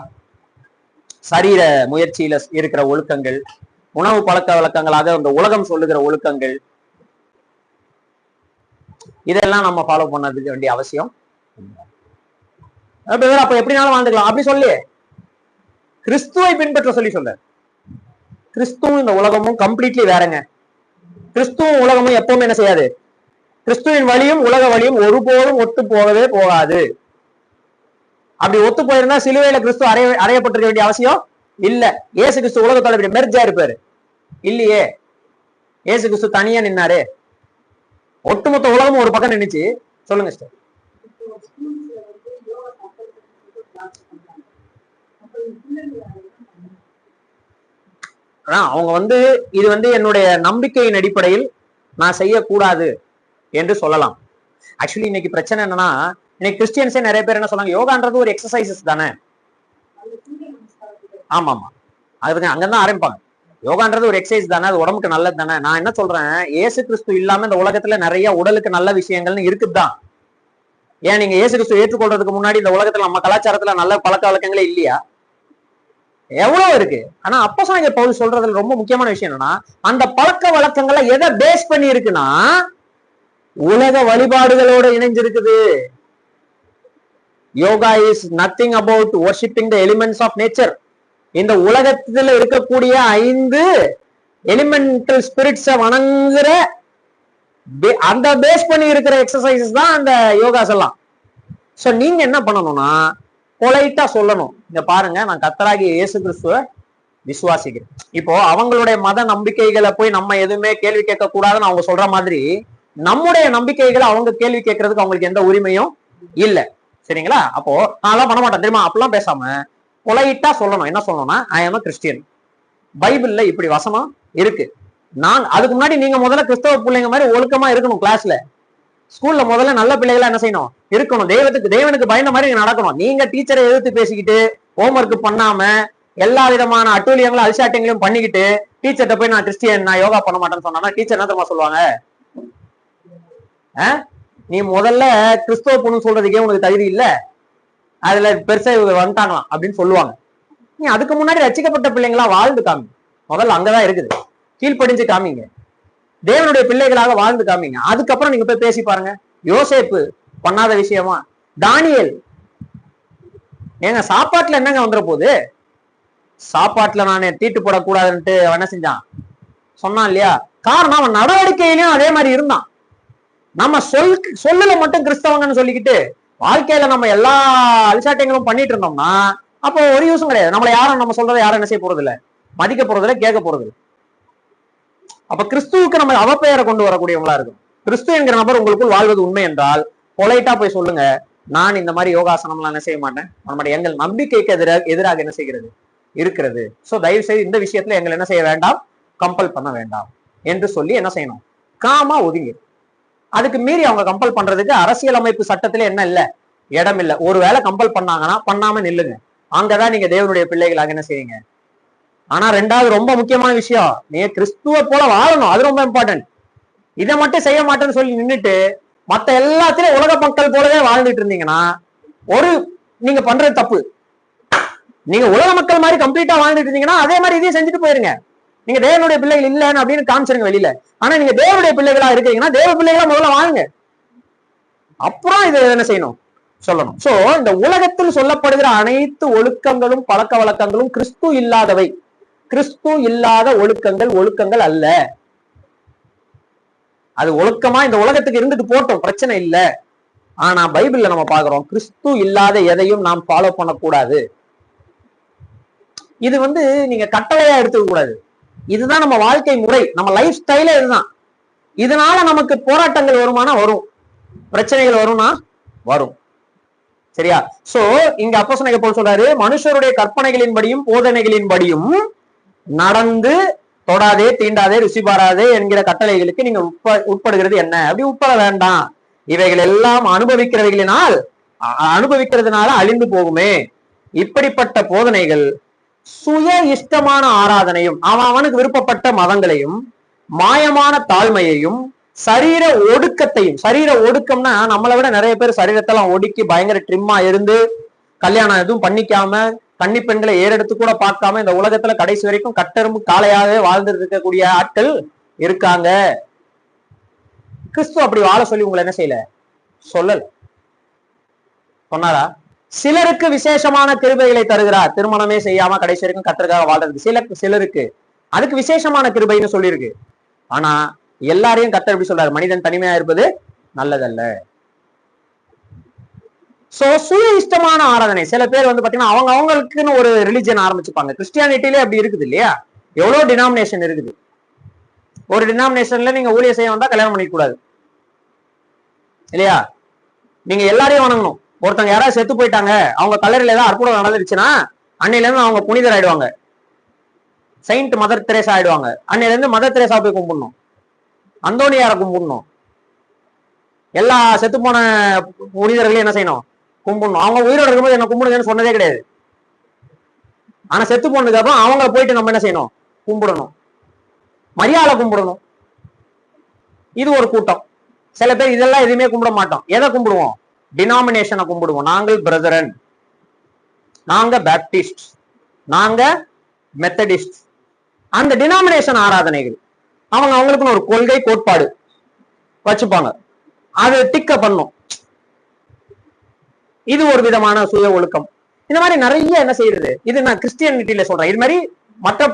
சரீர முயற்சியில இருக்கிற ஒழுக்கங்கள், உணவு பழக்க வழக்கங்களாக இந்த உலகம் சொல்லுகிற ஒழுக்கங்கள், இதெல்லாம் நம்ம ஃபாலோ பண்ணதுக்கு வேண்டிய அவசியம். அப்ப எப்படினாலும் வாழ்ந்துக்கலாம் அப்படி சொல்லி கிறிஸ்துவை பின்பற்ற சொல்ல. கிறிஸ்துவும் இந்த உலகமும் கம்ப்ளீட்லி வேறங்க. கிறிஸ்துவும் உலகமும் எப்பவுமே என்ன செய்யாது? கிறிஸ்துவின் வழியும் உலக வழியும் ஒருபோதும் ஒத்து போகாது. அப்படி ஒத்து போயிருந்தா சிலுவையில கிறிஸ்து அறையப்பட்டிருக்க வேண்டிய அவசியம் இல்ல. இயேசு கிறிஸ்து உலகத்தோட மெர்ஜா இருப்பாரு இல்லையே. இயேசு கிறிஸ்து தனியா நின்னாரு, ஒட்டுமொத்த உலகமும் ஒரு பக்கம் நின்னுச்சு. சொல்லுங்க சார். அவங்க வந்து இது வந்து என்னுடைய நம்பிக்கையின் அடிப்படையில் நான் செய்யக்கூடாது என்று சொல்லலாம். ஆக்சுவலி இன்னைக்கு பிரச்சனை என்னன்னா, இன்னைக்கு கிறிஸ்டியன்ஸே நிறைய பேர் என்ன சொன்னாங்க, யோகான்றது ஒரு எக்ஸசைசஸ் தானே. ஆமா ஆமா, அதுக்கு அங்கதான் ஆரம்பிப்பாங்க. யோகான்றது ஒரு எக்ஸசைஸ் தானே, அது உடம்புக்கு நல்லது தானே. நான் என்ன சொல்றேன், இயேசு கிறிஸ்து இல்லாம இந்த உலகத்துல நிறைய உடலுக்கு நல்ல விஷயங்கள்னு இருக்குதுதான். ஏன் நீங்க இயேசு கிறிஸ்து ஏற்றுக்கொள்றதுக்கு முன்னாடி இந்த உலகத்துல நம்ம கலாச்சாரத்துல நல்ல பழக்க வழக்கங்களே இல்லையா? எவ்வளவு இருக்கு. ஆனா அப்போஸ்தலனாகிய பவுல் சொல்றதுல ரொம்ப முக்கியமான விஷயம் என்னன்னா, அந்த பழக்க வழக்கங்களை எதை பேஸ் பண்ணி இருக்குன்னா, உலக வழிபாடுகளோட இணைஞ்சிருக்குது. Yoga is nothing about worshipping the elements of nature. இந்த உலகத்துல இருக்கக்கூடிய 5 எலிமெண்டல் ஸ்பிரிட்ஸ வணங்குற அந்த பேஸ் பண்ணி இருக்கிற எக்ஸசைசஸ் தான் அந்த யோகாஸ் எல்லாம். சோ நீங்க என்ன பண்ணணும்னா, பொலைட்டா சொல்லணும், இங்க பாருங்க நான் கர்த்தராகிய இயேசு கிறிஸ்துவ விசுவாசிக்கிறேன். இப்போ அவங்களுடைய மத நம்பிக்கைகளை போய் நம்ம எதுவுமே கேள்வி கேட்க கூடாதுன்னு அவங்க சொல்ற மாதிரி, நம்முடைய நம்பிக்கைகளை அவங்க கேள்வி கேட்கறதுக்கு அவங்களுக்கு எந்த உரிமையும் இல்ல. சரிங்களா? அப்போ நான் எல்லாம் பண்ண மாட்டேன் தெரியுமா அப்படிலாம் பேசாம பொலைட்டா சொல்லணும். என்ன சொல்லணும்னா, ஐ எம் a கிறிஸ்டியன், பைபிள்ல இப்படி வசனம் இருக்கு. நான் அதுக்கு முன்னாடி நீங்க முதல்ல கிறிஸ்தவ பிள்ளைங்க மாதிரி ஒழுக்கமா இருக்கணும். கிளாஸ்ல ஸ்கூல்ல முதல்ல நல்ல பிள்ளைகளா என்ன செய்யணும், இருக்கணும். தேவனுக்கு பயந்த மாதிரி நடக்கணும். நீங்க டீச்சரை எதிர்த்து பேசிக்கிட்டு, ஹோம்ஒர்க் பண்ணாம, எல்லா விதமான அட்டூழியங்களும் அல்சாட்டியங்களையும் பண்ணிக்கிட்டு டீச்சர்கிட்ட போய் நான் கிறிஸ்டியன், நான் யோகா பண்ண மாட்டேன்னு சொன்னா டீச்சர் என்ன தெரியுமா சொல்லுவாங்க, நீ முதல்ல கிறிஸ்தவ பொண்ணு சொல்றதுக்கே உனக்கு தகுதி இல்ல, அதுல பெருசா வந்துட்டாங்களாம் அப்படின்னு சொல்லுவாங்க. நீ அதுக்கு முன்னாடி ரட்சிக்கப்பட்ட பிள்ளைங்களா வாழ்ந்து காமி. முதல்ல அங்கதான் இருக்குது. கீழ்ப்படிஞ்சு காமிங்க, தேவனுடைய பிள்ளைகளாக வாழ்ந்து காமிங்க. அதுக்கப்புறம் நீங்க போய் பேசி பாருங்க. யோசேப்பு பண்ணாத விஷயமா? தானியேல் ஏங்க சாப்பாட்டுல என்னங்க வந்துட போகுது? சாப்பாட்டுல நானே தீட்டு போடக்கூடாதுன்ட்டு அவன் என்ன செஞ்சான் சொன்னான் இல்லையா? காரணம் அவன் நடவடிக்கையிலும் அதே மாதிரி இருந்தான். நம்ம சொல்லல மட்டும் கிறிஸ்தவங்கன்னு சொல்லிக்கிட்டு வாழ்க்கையில நம்ம எல்லா அலிசாட்டியங்களும் பண்ணிட்டு இருந்தோம்னா அப்போ ஒரு யூஸும் கிடையாது. நம்மளை யாரும் நம்ம சொல்றதை யாரும் என்ன செய்ய போறது இல்லை, மதிக்க போறது இல்லை, கேட்க போறது இல்லை. அப்ப கிறிஸ்துவுக்கு நம்ம அவப்பெயரை கொண்டு வரக்கூடியவங்களா இருக்கும். கிறிஸ்து என்கிற நபர் உங்களுக்குள் வாழ்வது உண்மை என்றால் பொலைட்டா போய் சொல்லுங்க, நான் இந்த மாதிரி யோகாசனம் எல்லாம் என்ன செய்ய மாட்டேன், நம்முடைய எங்கள் நம்பிக்கைக்கு எதிராக என்ன செய்கிறது இருக்கிறது. சோ தயவு செய்து இந்த விஷயத்துல எங்களை என்ன செய்ய வேண்டாம், கம்பல் பண்ண வேண்டாம் என்று சொல்லி என்ன செய்யணும், காமா ஒதுங்கி. அதுக்கு மீறி அவங்க கம்பல் பண்றதுக்கு அரசியலமைப்பு சட்டத்துல என்ன இல்ல, இடம் இல்ல. ஒருவேளை கம்பல் பண்ணாங்கன்னா பண்ணாம நில்லுங்க, அங்கதான் நீங்க தேவனுடைய பிள்ளைகளாக என்ன செய்யுங்க. ஆனா ரெண்டாவது ரொம்ப முக்கியமான விஷயம், நீ கிறிஸ்துவ போல வாழணும், அது ரொம்ப இம்பார்ட்டன்ட். இதை மட்டும் செய்ய மாட்டேன்னு சொல்லி நின்றுட்டு மத்த எல்லாத்திலும் உலக மக்கள் போலவே வாழ்ந்துட்டு இருந்தீங்கன்னா நீங்க பண்றது தப்பு. நீங்க உலக மக்கள் மாதிரி கம்ப்ளீட்டா வாழ்ந்துட்டு இருந்தீங்கன்னா அதே மாதிரி இதையும் செஞ்சுட்டு போயிருங்க. நீங்க தேவனுடைய பிள்ளைகள் இல்லைன்னு அப்படின்னு காமிச்சிருங்க வெளியில. ஆனா நீங்க தேவனுடைய பிள்ளைகளா இருக்கீங்கன்னா தேவ பிள்ளைகளா முதல்ல வாழுங்க, அப்புறம் இதை என்ன செய்யணும் சொல்லணும். சோ இந்த உலகத்தில் சொல்லப்படுகிற அனைத்து ஒழுக்கங்களும் பழக்க வழக்கங்களும் கிறிஸ்து இல்லாதவை. கிறிஸ்து இல்லாத ஒழுக்கங்கள் அல்ல. அது ஒழுக்கமா இந்த உலகத்துக்கு இருந்துட்டு போட்டோம், பிரச்சனை இல்லை. ஆனா பைபிள்ல நம்ம பாக்குறோம், கிறிஸ்து இல்லாத எதையும் நாம் ஃபாலோ பண்ணக்கூடாது. இது நீங்க கட்டளையா எடுத்துக்க கூடாது. இதுதான் நம்ம வாழ்க்கை முறை, நம்ம லைஃப் ஸ்டைலே இதுதான். இதனால நமக்கு போராட்டங்கள் வருமானா வரும், பிரச்சனைகள் வரும்னா வரும். சரியா? சோ இங்க அப்போஸ்தலனாகிய பவுல் சொல்றாரு, மனுஷருடைய கற்பனைகளின்படியும் போதனைகளின்படியும் நடந்து தொடாதே, தீண்டாதே, ருசி பாராதே என்கிற கட்டளைகளுக்கு நீங்க உட்படுகிறது என்ன? அப்படி உட்பட வேண்டாம். இவைகள் எல்லாம் அனுபவிக்கிறதுனால அழிந்து போகுமே. இப்படிப்பட்ட போதனைகள் சுய இஷ்டமான ஆராதனையும், அவனுக்கு விருப்பப்பட்ட மதங்களையும், மாயமான தாழ்மையையும், சரீர ஒடுக்கத்தையும். சரீர ஒடுக்கம்னா நம்மளை விட நிறைய பேர் சரீரத்தெல்லாம் ஒடுக்கி பயங்கர ட்ரிம்மா இருந்து கல்யாணம் எதுவும் பண்ணிக்காம கன்னி பெண்களை ஏறெடுத்து கூட பார்க்காம இந்த உலகத்துல கடைசி வரைக்கும் கட்டெரும்பு காளையாகவே வாழ்ந்துட்டு இருக்கக்கூடிய ஆட்கள் இருக்காங்க. கிறிஸ்து அப்படி வாழ சொல்லி உங்களை என்ன செய்யல, சொல்லல. சொன்னாரா? சிலருக்கு விசேஷமான கிருபைகளை தருகிறார், திருமணமே செய்யாம கடைசி வரைக்கும் கர்த்தருக்காக வாழ்றதுக்கு. சிலருக்கு அதுக்கு விசேஷமான கிருபைன்னு சொல்லியிருக்கு. ஆனா எல்லாரையும் கர்த்தர் எப்படி சொல்றாரு, மனிதன் தனிமையா இருப்பது நல்லதல்ல. சோ சுய இஷ்டமான ஆராதனை. சில பேர் வந்து பாத்தீங்கன்னா அவங்க அவங்களுக்குன்னு ஒரு ரிலிஜன் ஆரம்பிச்சுப்பாங்க. கிறிஸ்டியானிட்டிலே அப்படி இருக்குது இல்லையா? எவ்வளவு டினாமினேஷன் இருக்குது. ஒரு டினாமினேஷன்ல நீங்க ஊழியர் செய்ய வந்தா கல்யாணம் பண்ணிக்க கூடாது இல்லையா? நீங்க எல்லாரையும் வணங்கணும். ஒருத்தவங்க யாராவது செத்து போயிட்டாங்க, அவங்க கல்லறையில ஏதாவது அற்புதம் நடந்துருச்சுன்னா அன்னையில இருந்து அவங்க புனிதர் ஆயிடுவாங்க, செயின்ட் மதர் தெரேசா ஆயிடுவாங்க. அன்னையில இருந்து மதர் தெரேசா போய் கும்பிடணும், அந்தோனியாரை கும்பிடணும், எல்லா செத்து போன புனிதர்களையும் என்ன செய்யணும்? கும்பிடணும். அவங்க உயிரோடு இருக்கும்போது என்ன கும்பிடுங்கன்னு சொன்னதே கிடையாது. ஆனா செத்து போனதுக்கு அப்புறம் அவங்கள போயிட்டு நம்ம என்ன செய்யணும்? கும்பிடணும், மரியாதை கும்பிடணும். இது ஒரு கூட்டம். சில பேர் இதெல்லாம் எதுவுமே கும்பிட மாட்டோம். எதை கும்பிடுவோம்? டினாமினேஷனை கும்பிடுவோம். நாங்கள் பிரதரன், நாங்க பேப்டிஸ்ட், நாங்க மெத்தடிஸ்ட். அந்த டினாமினேஷன் ஆராதனைகள் அவங்க அவங்களுக்குன்னு ஒரு கொள்கை கோட்பாடு வச்சுப்பாங்க, அது டிக்க பண்ணும். இது ஒரு விதமான சுய ஒழுக்கம். இந்த மாதிரி நிறைய என்ன செய்யறது. இது நான் கிறிஸ்டியானிட்டியில சொல்றேன், இது மாதிரி மற்ற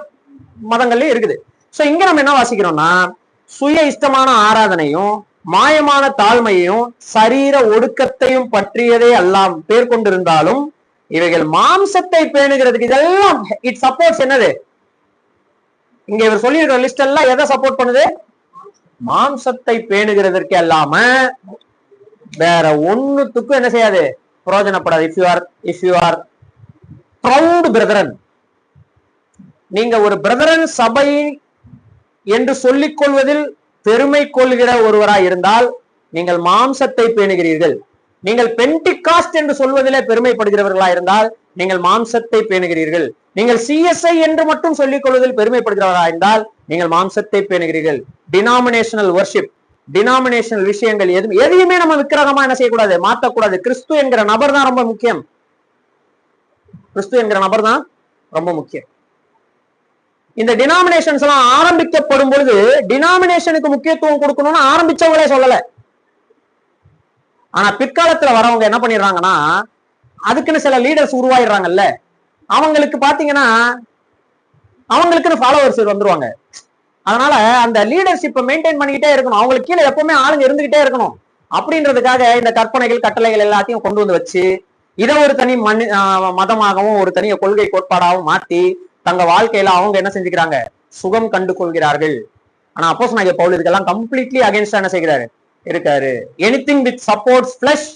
மதங்கள்லயும் இருக்குது. சோ இங்க நம்ம என்ன வாசிக்கிறோம்னா, சுய இஷ்டமான ஆராதனையும் மாயமான தாழ்மையையும் சரீர ஒடுக்கத்தையும் பற்றியதே எல்லாம் பேர் கொண்டிருந்தாலும் இவைகள் மாம்சத்தை பேணுகிறதுக்கு இதெல்லாம் இட் சப்போர்ட்ஸ். என்னது இங்க இவர் சொல்லியிருக்கிற லிஸ்ட் எல்லாம் எதை சப்போர்ட் பண்ணுது? மாம்சத்தை பேணுகிறதற்கு அல்லாம வேற ஒண்ணுத்துக்கும் என்ன செய்யாது, பிரயோஜனப்படாது. If you are proud brethren, நீங்க ஒரு பிரதரன் சபை என்று சொல்லிக் கொள்வதில் பெருமை கொள்கிற ஒருவராய் இருந்தால் நீங்கள் மாம்சத்தை பேணுகிறீர்கள். நீங்கள் பென்டிகாஸ்ட் என்று சொல்வதிலே பெருமைப்படுகிறவர்களா இருந்தால் நீங்கள் மாம்சத்தை பேணுகிறீர்கள். நீங்கள் சிஎஸ்ஐ என்று மட்டும் சொல்லிக் கொள்வதில் பெருமைப்படுகிறவராக இருந்தால் நீங்கள் மாம்சத்தை பேணுகிறீர்கள். டினாமினேஷனல் வர்ஷிப், டினாமினேஷனல் விஷயங்கள் எதையுமே நம்ம விக்கிரகமா என்ன செய்யக்கூடாது, மாற்றக்கூடாது. கிறிஸ்து என்கிற நபர் தான் ரொம்ப முக்கியம். கிறிஸ்து என்கிற நபர் தான் ரொம்ப முக்கியம். இந்த டினாமினேஷன்ஸ் எல்லாம் ஆரம்பிக்கப்படும் பொழுது டினாமினேஷனுக்கு முக்கியத்துவம் கொடுக்கணும்னு ஆரம்பிச்சவங்களே சொல்லல. ஆனா பிற்காலத்துல வரவங்க என்ன பண்ணிடுறாங்கன்னா, அதுக்குன்னு சில லீடர்ஸ் உருவாயிடுறாங்கல்ல, அவங்களுக்கு பாத்தீங்கன்னா அவங்களுக்குன்னு ஃபாலோவர்ஸ் வந்துருவாங்க. அதனால அந்த லீடர்ஷிப்பை மெயின்டைன் பண்ணிக்கிட்டே இருக்கணும், அவங்களுக்கு கீழே எப்பவுமே ஆளுங்க இருந்துகிட்டே இருக்கணும் அப்படின்றதுக்காக இந்த கற்பனைகள் கட்டளைகள் எல்லாத்தையும் கொண்டு வந்து வச்சு இதை ஒரு தனி மதமாகவும் ஒரு தனிய கொள்கை கோட்பாடாகவும் மாத்தி தங்க வாழ்க்கையில அவங்க என்ன செஞ்சுக்கிறாங்க, சுகம் கண்டு கொள்கிறார்கள். ஆனா அப்போஸ்தலனாகிய பவுல் இதுக்கெல்லாம் கம்ப்ளீட்லி அகைன்ஸ்டா என்ன செய்கிறாரு, இருக்காரு. Anything with supports flush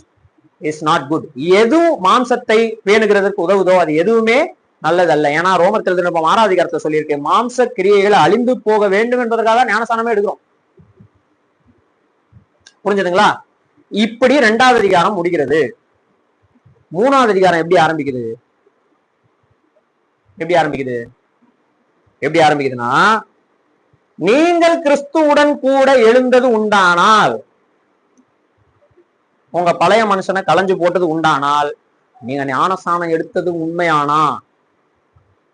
is not good. எதுவும் மாம்சத்தை பேணுகிறதுக்கு உதவுதோ அது எதுவுமே நல்லதல்ல. ஏன்னா ரோமர் எழுதின 6ஆம் அதிகாரத்துல சொல்லியிருக்கேன், மாம்ச கிரியைகளை அழிந்து போக வேண்டும் என்பதற்காக ஞானஸ்நானமே எடுக்கிறோம். புரிஞ்சுதுங்களா? இப்படி 2வது அதிகாரம் முடிகிறது. 3வது அதிகாரம் எப்படி ஆரம்பிக்குது? எப்படி ஆரம்பிக்குதுன்னா, நீங்கள் கிறிஸ்துவுடன் கூட எழுந்தது உண்டானால், உங்க பழைய மனுஷனை களைஞ்சு போட்டது உண்டானால், நீங்க ஞானஸ்நானம் எடுத்தது உண்மையானா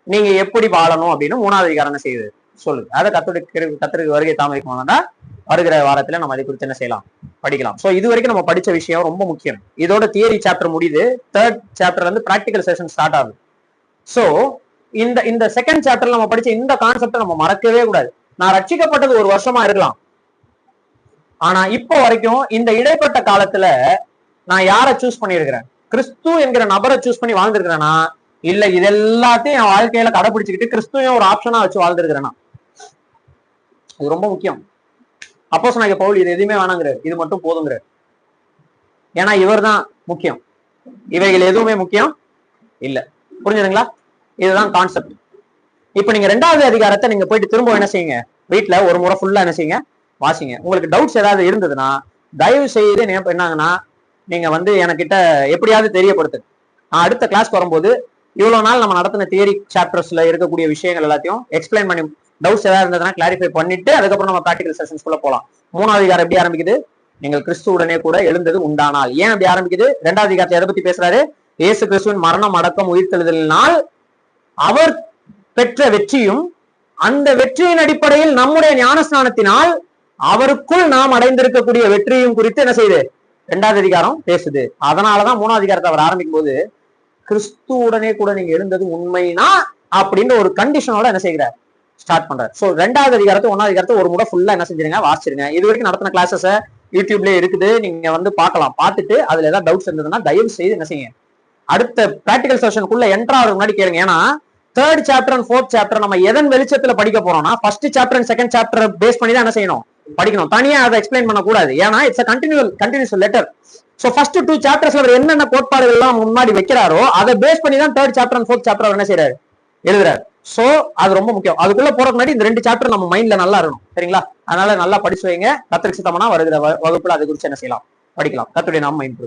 நீங்க எப்படி வாழணும் அப்படின்னு 3வது அதிகாரம் செய்யுது சொல்லுது. அதை கத்தருக்கு வருகை தாமதிக்குமானா வருகிற வாரத்துல நம்ம அதை குறித்து என்ன செய்யலாம், படிக்கலாம். சோ இது வரைக்கும் நம்ம படிச்ச விஷயம் ரொம்ப முக்கியம். இதோட தியரி சாப்டர் முடியுது. 3rd சாப்டர்ல இருந்து பிராக்டிகல் செஷன் ஸ்டார்ட் ஆகுது. சோ இந்த 2nd சாப்டர்ல நம்ம படிச்ச இந்த கான்செப்டை நம்ம மறக்கவே கூடாது. நான் ரட்சிக்கப்பட்டது 1 வருஷமா இருக்கலாம், ஆனா இப்போ வரைக்கும் இந்த இடைப்பட்ட காலத்துல நான் யாரை சூஸ் பண்ணியிருக்கிறேன், கிறிஸ்து என்கிற நபரை சூஸ் பண்ணி வாழ்ந்திருக்கிறேன்னா இல்ல இது எல்லாத்தையும் என் வாழ்க்கையில கடைபிடிச்சுக்கிட்டு கிறிஸ்துவையும் ஒரு ஆப்ஷனா வச்சு வாழ்ந்திருக்கிறேன்னா? இது ரொம்ப முக்கியம். அப்போஸ்தலனாகிய பவுல் இது எதுவுமே வேணாங்கிறார், இது மட்டும் போதுங்கிறார். ஏன்னா இவர் தான் முக்கியம், இவைகள் எதுவுமே முக்கியம் இல்ல. புரிஞ்சுதுங்களா? இதுதான் கான்செப்ட். இப்ப நீங்க 2வது அதிகாரத்தை நீங்க போயிட்டு திரும்ப என்ன செய்யுங்க, வீட்டுல ஒரு முறை ஃபுல்லா என்ன செய்யுங்க, வாசிங்க. உங்களுக்கு டவுட்ஸ் ஏதாவது இருந்ததுன்னா தயவு செய்து என்னங்கன்னா நீங்க வந்து எனக்கிட்ட எப்படியாவது தெரியப்படுத்து. நான் அடுத்த கிளாஸ் வரும்போது இவ்வளவு நாள் நம்ம நடத்தின தியரி சாப்டர்ஸ்ல இருக்கக்கூடிய விஷயங்கள் எல்லாத்தையும் எக்ஸ்பிளைன் பண்ணி டவுட்ஸ் ஏதாவது இருந்ததுன்னா கிளாரிஃபை பண்ணிட்டு அதுக்கப்புறம் நம்ம பிராக்டிகல் செஷன்ஸ்குள்ள போலாம். 3வது அதிகாரம் எப்படி ஆரம்பிக்குது? நீங்கள் கிறிஸ்துவுடனே கூட எழுந்தது உண்டானால். ஏன் அப்படி ஆரம்பிக்குது? 2வது அதிகாரத்தை எதை பத்தி பேசுறாரு? இயேசு கிறிஸ்துவின் மரணம் அடக்கம் உயிர்த்தெழுதலினால் அவர் பெற்ற வெற்றியும் அந்த வெற்றியின் அடிப்படையில் நம்முடைய ஞானஸ்நானத்தினால் அவருக்குள் நாம் அடைந்திருக்கக்கூடிய வெற்றியும் குறித்து என்ன செய்யுது 2வது அதிகாரம் பேசுது. அதனாலதான் 3வது அதிகாரத்தை அவர் ஆரம்பிக்கும் போது கிறிஸ்துவுடனே கூட நீங்க எழுந்தது உண்மைனா அப்படின்ற ஒரு கண்டிஷனோட என்ன செய்கிறார், ஸ்டார்ட் பண்றாரு. சோ 2வது அதிகாரத்தை 1வது அதிகாரத்தை ஒரு முறை ஃபுல்லா என்ன செஞ்சிருங்க, வாசிச்சிருங்க. இது வரைக்கும் நடத்தின கிளாஸஸ யூடியூப்லயே இருக்குது, நீங்க வந்து பார்க்கலாம். பார்த்துட்டு அதுல ஏதாவது டவுட்ஸ் இருந்ததுன்னா தயவு செய்து என்ன செய்யுங்க, அடுத்த பிராக்டிகல் செஷனுக்குள்ள என்ட்ரா ஆகுற முன்னாடி கேளுங்க. ஏன்னா third chapter and fourth chapter நம்ம எதன் வெளிச்சத்துல படிக்க போறோம்னா first chapter and second chapter base பண்ணி தான் என்ன செய்யணும், படிக்கணும். தனியா அதை எக்ஸ்பிளைன் பண்ணக்கூடாது. ஏன்னா it's continuous letter. So first 2 சாப்டர்ஸ்ல அவர் என்னென்ன கோட்பாடுகள் எல்லாம் முன்னாடி வைக்கிறாரோ அதை பேஸ் பண்ணி தான் third chapter and fourth chapter என்ன செய்யறாரு, எழுதுறாரு. சோ அது ரொம்ப முக்கியம். அதுக்குள்ள போறதுக்கு முன்னாடி இந்த 2 சாப்டர் நம்ம மைண்ட்ல நல்லா இருக்கணும். சரிங்களா? அதனால நல்லா படிச்சு வைங்க. கத்திரிக்கு சித்தமானா வருகிற வகுப்புல அதை குறித்து என்ன செய்யலாம், படிக்கலாம். கத்துடைய நாம மைண்ட்